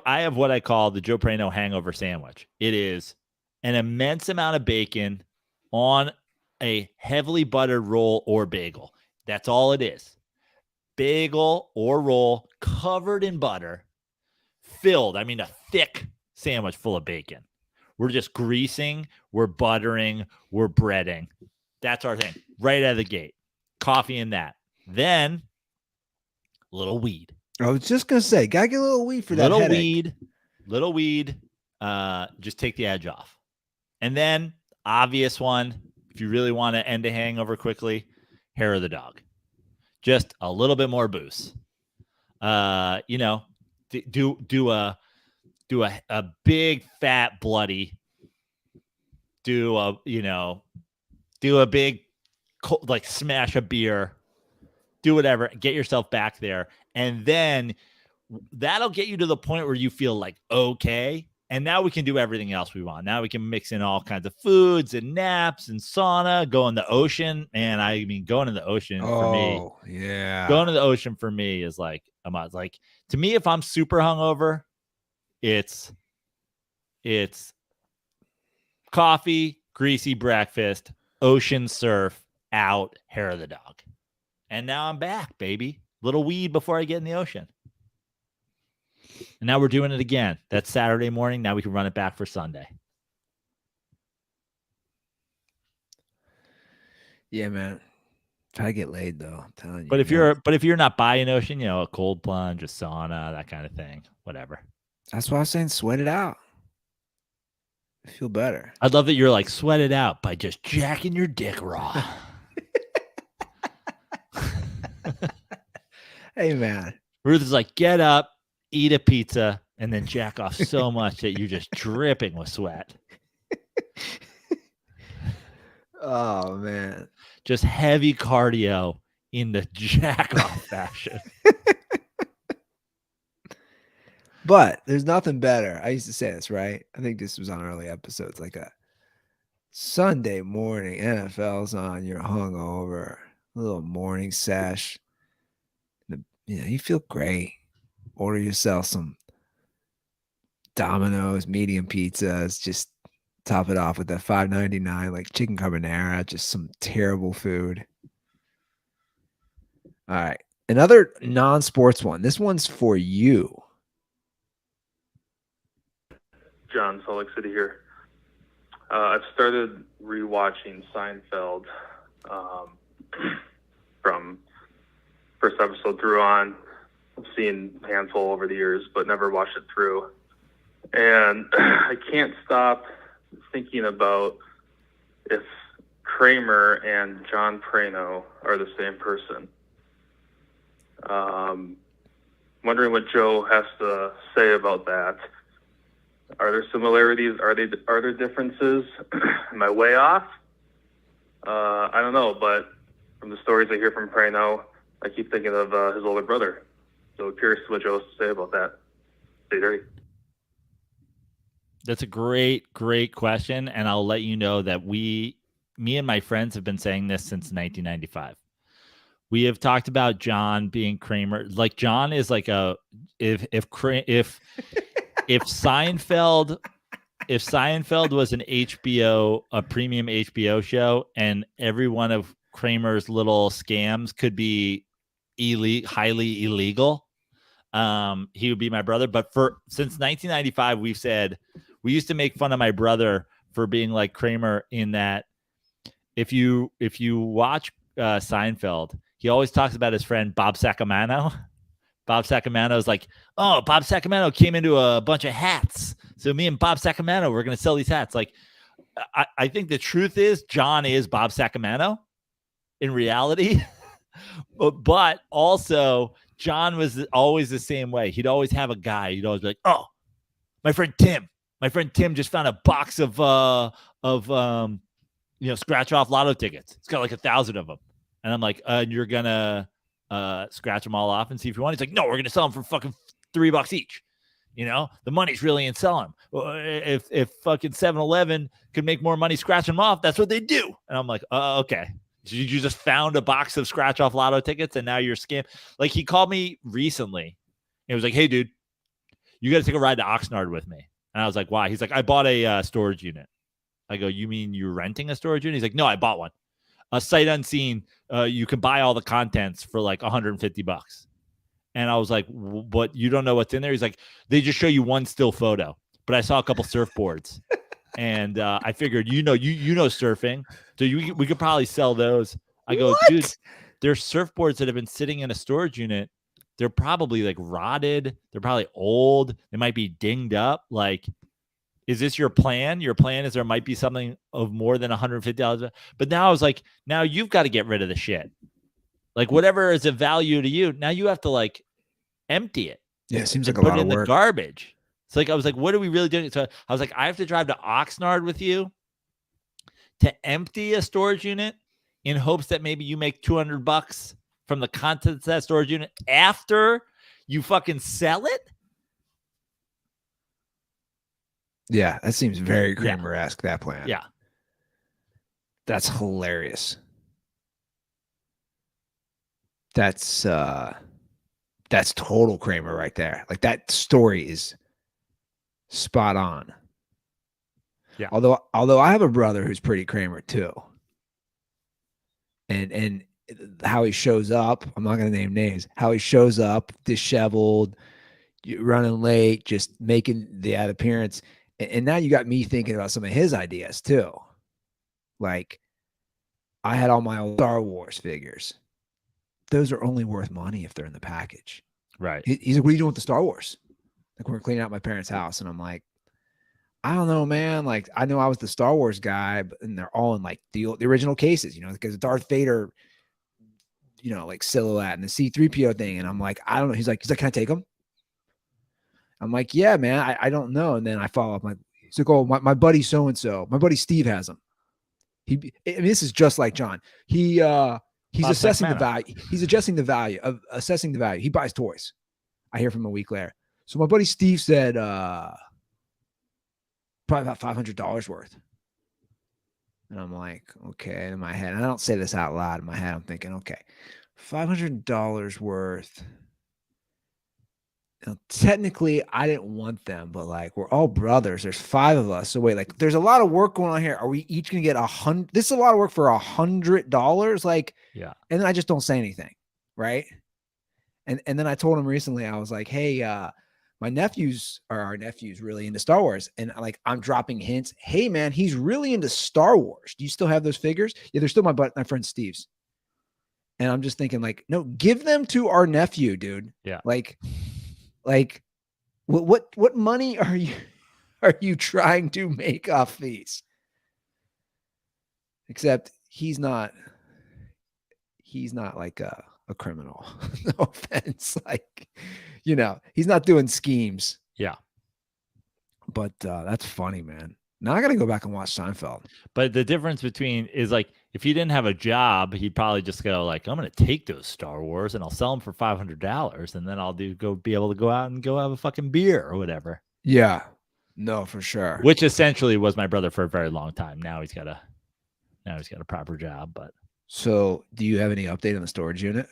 have what I call the Joe Prano hangover sandwich. It is an immense amount of bacon on a heavily buttered roll or bagel. That's all it is. Bagel or roll covered in butter, filled. I mean, a thick sandwich full of bacon. We're just greasing, we're buttering, we're breading. That's our thing. Right out of the gate. Coffee in that. Then, a little weed. I was just going to say, got to get a little weed for that headache. Little weed. Just take the edge off. And then, obvious one, if you really want to end a hangover quickly, hair of the dog. Just a little bit more booze. Do a big fat bloody. Do a big like smash a beer. Do whatever. Get yourself back there, and then that'll get you to the point where you feel like okay. And now we can do everything else we want. Now we can mix in all kinds of foods and naps and sauna, go in the ocean. And I mean, going in the ocean for me. Yeah. Going to the ocean for me is like, to me, if I'm super hungover, it's coffee, greasy breakfast, ocean surf, out, hair of the dog. And now I'm back, baby. Little weed before I get in the ocean. And now we're doing it again. That's Saturday morning. Now we can run it back for Sunday. Yeah, man. Try to get laid though. I'm telling you. But if you're not by an ocean, a cold plunge, a sauna, that kind of thing, whatever. That's why I was saying sweat it out. I feel better. I'd love that you're like sweat it out by just jacking your dick raw. Hey, man. Ruth is like, get up, eat a pizza, and then jack off so much that you're just dripping with sweat. Oh, man. Just heavy cardio in the jack off fashion. But there's nothing better. I used to say this, right? I think this was on early episodes, like a Sunday morning, NFL's on, you're hungover, a little morning sesh. You feel great. Order yourself some Domino's medium pizzas, just top it off with that $5.99 like chicken carbonara, just some terrible food. All right. Another non-sports one. This one's for you. John, Salt Lake City here. I've started rewatching Seinfeld from first episode through on. I've seen a handful over the years, but never watched it through. And I can't stop thinking about if Kramer and John Prano are the same person. Wondering what Joe has to say about that. Are there similarities? Are there differences? Am I way off? I don't know, but from the stories I hear from Prano, I keep thinking of his older brother. So curious what Joe has to say about that. Stay dirty. That's a great question, and I'll let you know that me and my friends have been saying this since 1995. We have talked about John being Kramer. Like John is like if Seinfeld was an a premium HBO show, and every one of Kramer's little scams could be highly illegal, he would be my brother. But since 1995, we've said we used to make fun of my brother for being like Kramer in that if you watch Seinfeld, he always talks about his friend Bob Sacamano. Bob Sacamano is like, oh, Bob Sacamano came into a bunch of hats. So me and Bob Sacamano, we're going to sell these hats. Like, I think the truth is John is Bob Sacamano in reality. But also John was always the same way. He'd always have a guy. He'd always be like, oh, my friend Tim just found a box of scratch off lotto tickets. It's got like 1,000 of them. And I'm like, you're going to scratch them all off and see if you want. He's like, no, we're going to sell them for fucking $3 each. The money's really in selling them. If fucking 7-Eleven could make more money scratching them off, that's what they do. And I'm like, okay. You just found a box of scratch off lotto tickets and now you're scam. Like he called me recently. He was like, hey, dude, you got to take a ride to Oxnard with me. And I was like, why? He's like, I bought a storage unit. I go, you mean you're renting a storage unit? He's like, no, I bought one. A sight unseen. You can buy all the contents for like $150. And I was like, but you don't know what's in there? He's like, they just show you one still photo. But I saw a couple surfboards. And I figured, you know surfing. So we could probably sell those. I go, What? dude, there's surfboards that have been sitting in a storage unit. They're probably like rotted. They're probably old. They might be dinged up. Like, is this your plan? Your plan is there might be something of more than $150. But now I was like, now you've got to get rid of the shit. Like whatever is of value to you, now you have to like empty it. Yeah, it seems like a put lot it of in the work. garbage. So like I was like, what are we really doing? So I was like, I have to drive to Oxnard with you to empty a storage unit in hopes that maybe you make $200 from the contents of that storage unit after you fucking sell it. Yeah, that seems very Kramer-esque, that plan. Yeah. That's hilarious. That's total Kramer right there. Like that story is spot on. Yeah. Although I have a brother who's pretty Kramer too. And how he shows up, I'm not going to name names, how he shows up disheveled, running late, just making the appearance. And now you got me thinking about some of his ideas too. Like I had all my old Star Wars figures. Those are only worth money if they're in the package. Right. He's like, what are you doing with the Star Wars? Like we're cleaning out my parents' house. And I'm like, I don't know, man. Like I know I was the Star Wars guy, and they're all in like the original cases, because Darth Vader, like silhouette and the C-3PO thing. And I'm like, I don't know. He's like, can I take them? I'm like, yeah, man, I don't know. And then I follow up. He's like, oh, my buddy so-and-so, my buddy Steve has them. This is just like John. He's assessing the value. He's assessing the value. He buys toys. I hear from him a week later. So my buddy Steve said probably about $500 worth. And I'm like, okay, in my head. And I don't say this out loud. In my head, I'm thinking, okay, $500 worth. Now, technically, I didn't want them, but like we're all brothers. There's 5 of us. So wait, like there's a lot of work going on here. Are we each gonna get 100? This is a lot of work for $100. Like, Yeah. And then I just don't say anything, right? And then I told him recently, I was like, hey, my nephews are our nephews really into Star Wars. And like, I'm dropping hints. Hey man, he's really into Star Wars. Do you still have those figures? Yeah, they're still my friend Steve's. And I'm just thinking like, no, give them to our nephew, dude. Yeah. Like what money are you trying to make off these? Except he's not like a criminal. No offense. Like, he's not doing schemes. Yeah. But that's funny, man. Now I got to go back and watch Seinfeld. But the difference between is like, if he didn't have a job, he'd probably just go like, I'm going to take those Star Wars and I'll sell them for $500. And then I'll be able to go out and go have a fucking beer or whatever. Yeah, no, for sure. Which essentially was my brother for a very long time. Now he's got a proper job, but. So do you have any update on the storage unit?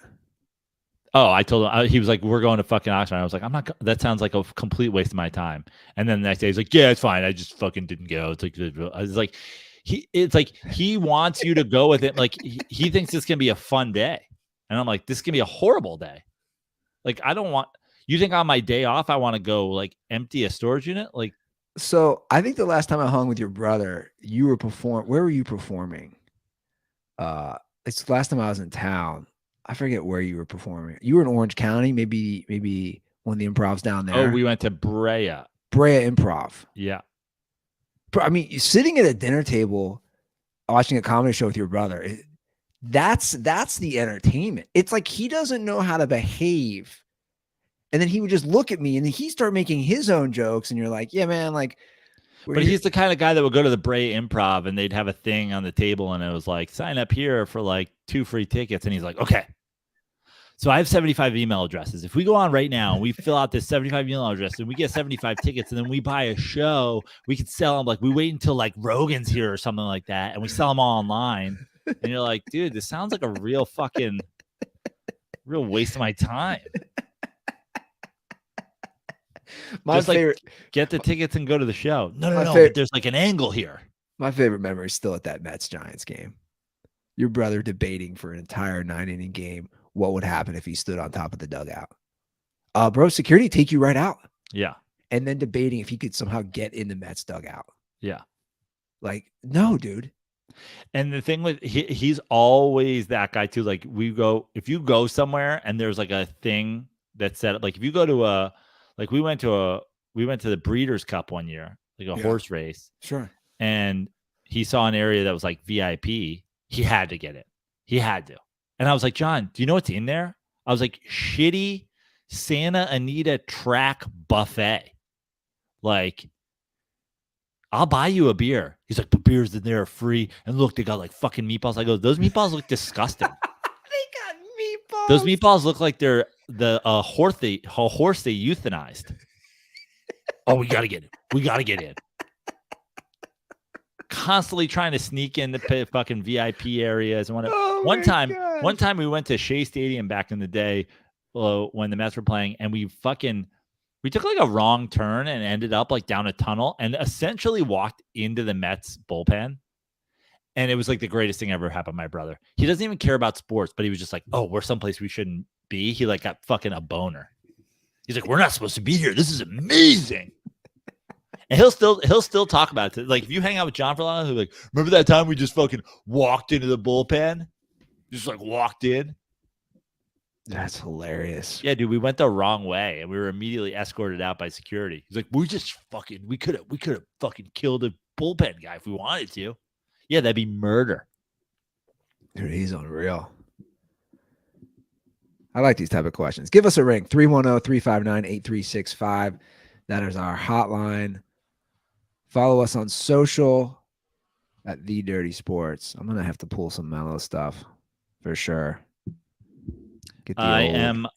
Oh, I told him, he was like, we're going to fucking Oxford. I was like, that sounds like a complete waste of my time. And then the next day he's like, yeah, it's fine. I just fucking didn't go. It's like, I was like, he wants you to go with it. Like he thinks this can be a fun day. And I'm like, this can be a horrible day. Like, you think on my day off, I want to go like empty a storage unit? Like, so I think the last time I hung with your brother, you were where were you performing? It's the last time I was in town. I forget where you were performing. You were in Orange County, maybe one of the improvs down there. Oh, we went to Brea Improv. Yeah. I mean, sitting at a dinner table, watching a comedy show with your brother, that's the entertainment. It's like he doesn't know how to behave. And then he would just look at me and he started making his own jokes. And you're like, yeah, man, like. But he's the kind of guy that would go to the Brea Improv and they'd have a thing on the table and it was like, sign up here for like 2 free tickets. And he's like, okay. So I have 75 email addresses. If we go on right now and we fill out this 75 email address and we get 75 tickets and then we buy a show, we could sell them. Like we wait until like Rogan's here or something like that. And we sell them all online. And you're like, dude, this sounds like a real waste of my time. My just favorite, get the tickets and go to the show. No. But there's like an angle here. My favorite memory is still at that Mets Giants game. Your brother debating for an entire 9-inning game what would happen if he stood on top of the dugout. Bro, security take you right out. Yeah. And then debating if he could somehow get in the Mets dugout. Yeah. Like, no, dude. And the thing with he's always that guy too. Like if you go somewhere and there's like a thing that's set up, like if you go to we went to the Breeders' Cup one year, like a horse race. Sure. And he saw an area that was like VIP. He had to get it. He had to. And I was like, John, do you know what's in there? I was like, shitty Santa Anita track buffet. Like, I'll buy you a beer. He's like, the beers in there are free. And look, they got like fucking meatballs. I go, those meatballs look disgusting. They got meatballs. Those meatballs look like they're the horse they euthanized. Oh, we gotta get it. We gotta get in. Constantly trying to sneak in the fucking VIP areas. And one time we went to Shea Stadium back in the day when the Mets were playing, and we took like a wrong turn and ended up like down a tunnel and essentially walked into the Mets bullpen. And it was like the greatest thing ever happened to my brother. He doesn't even care about sports, but he was just like, oh, we're someplace we shouldn't be. He like got fucking a boner. He's like, we're not supposed to be here. This is amazing. And he'll still talk about it. Like if you hang out with John for a while, he'll be like, remember that time we just fucking walked into the bullpen? Just like walked in. That's hilarious. Yeah, dude, we went the wrong way and we were immediately escorted out by security. He's like, we could have fucking killed a bullpen guy if we wanted to. Yeah, that'd be murder. Dude, he's unreal. I like these type of questions. Give us a ring, 310-359-8365. That is our hotline. Follow us on social at The Dirty Sports. I'm going to have to pull some mellow stuff for sure. I am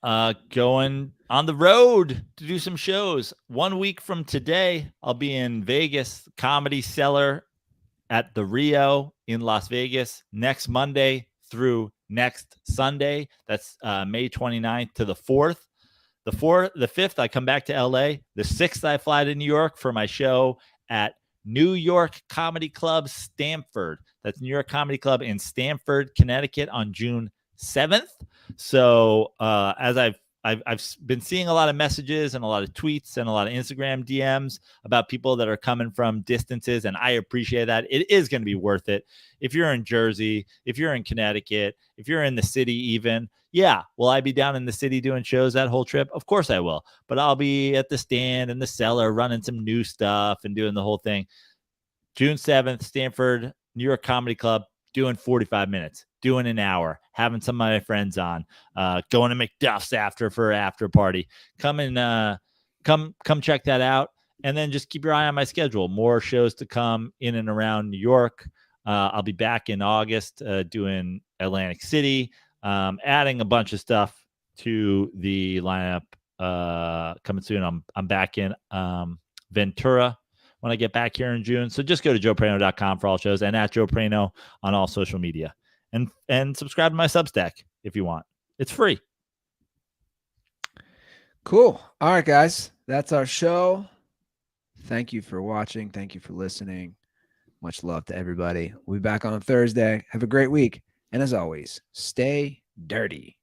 going on the road to do some shows. 1 week from today, I'll be in Vegas, Comedy Cellar at the Rio in Las Vegas. Next Monday through next Sunday. That's May 29th to the 4th. The 5th, I come back to LA. The 6th, I fly to New York for my show at New York Comedy Club Stamford. That's New York Comedy Club in Stamford, Connecticut on June 7th. So as I've been seeing a lot of messages and a lot of tweets and a lot of Instagram DMs about people that are coming from distances, and I appreciate that. It is going to be worth it. If you're in Jersey, if you're in Connecticut, if you're in the city even, yeah, will I be down in the city doing shows that whole trip? Of course I will. But I'll be at the stand and the cellar running some new stuff and doing the whole thing. June 7th, Stanford, New York Comedy Club, doing 45 minutes, doing an hour, having some of my friends on, going to McDuff's for after party. Come check that out. And then just keep your eye on my schedule. More shows to come in and around New York. I'll be back in August doing Atlantic City, adding a bunch of stuff to the lineup coming soon. I'm back in Ventura when I get back here in June. So just go to joeprano.com for all shows and at Joe Prano on all social media. And subscribe to my Substack if you want. It's free. Cool. All right, guys. That's our show. Thank you for watching. Thank you for listening. Much love to everybody. We'll be back on Thursday. Have a great week. And as always, stay dirty.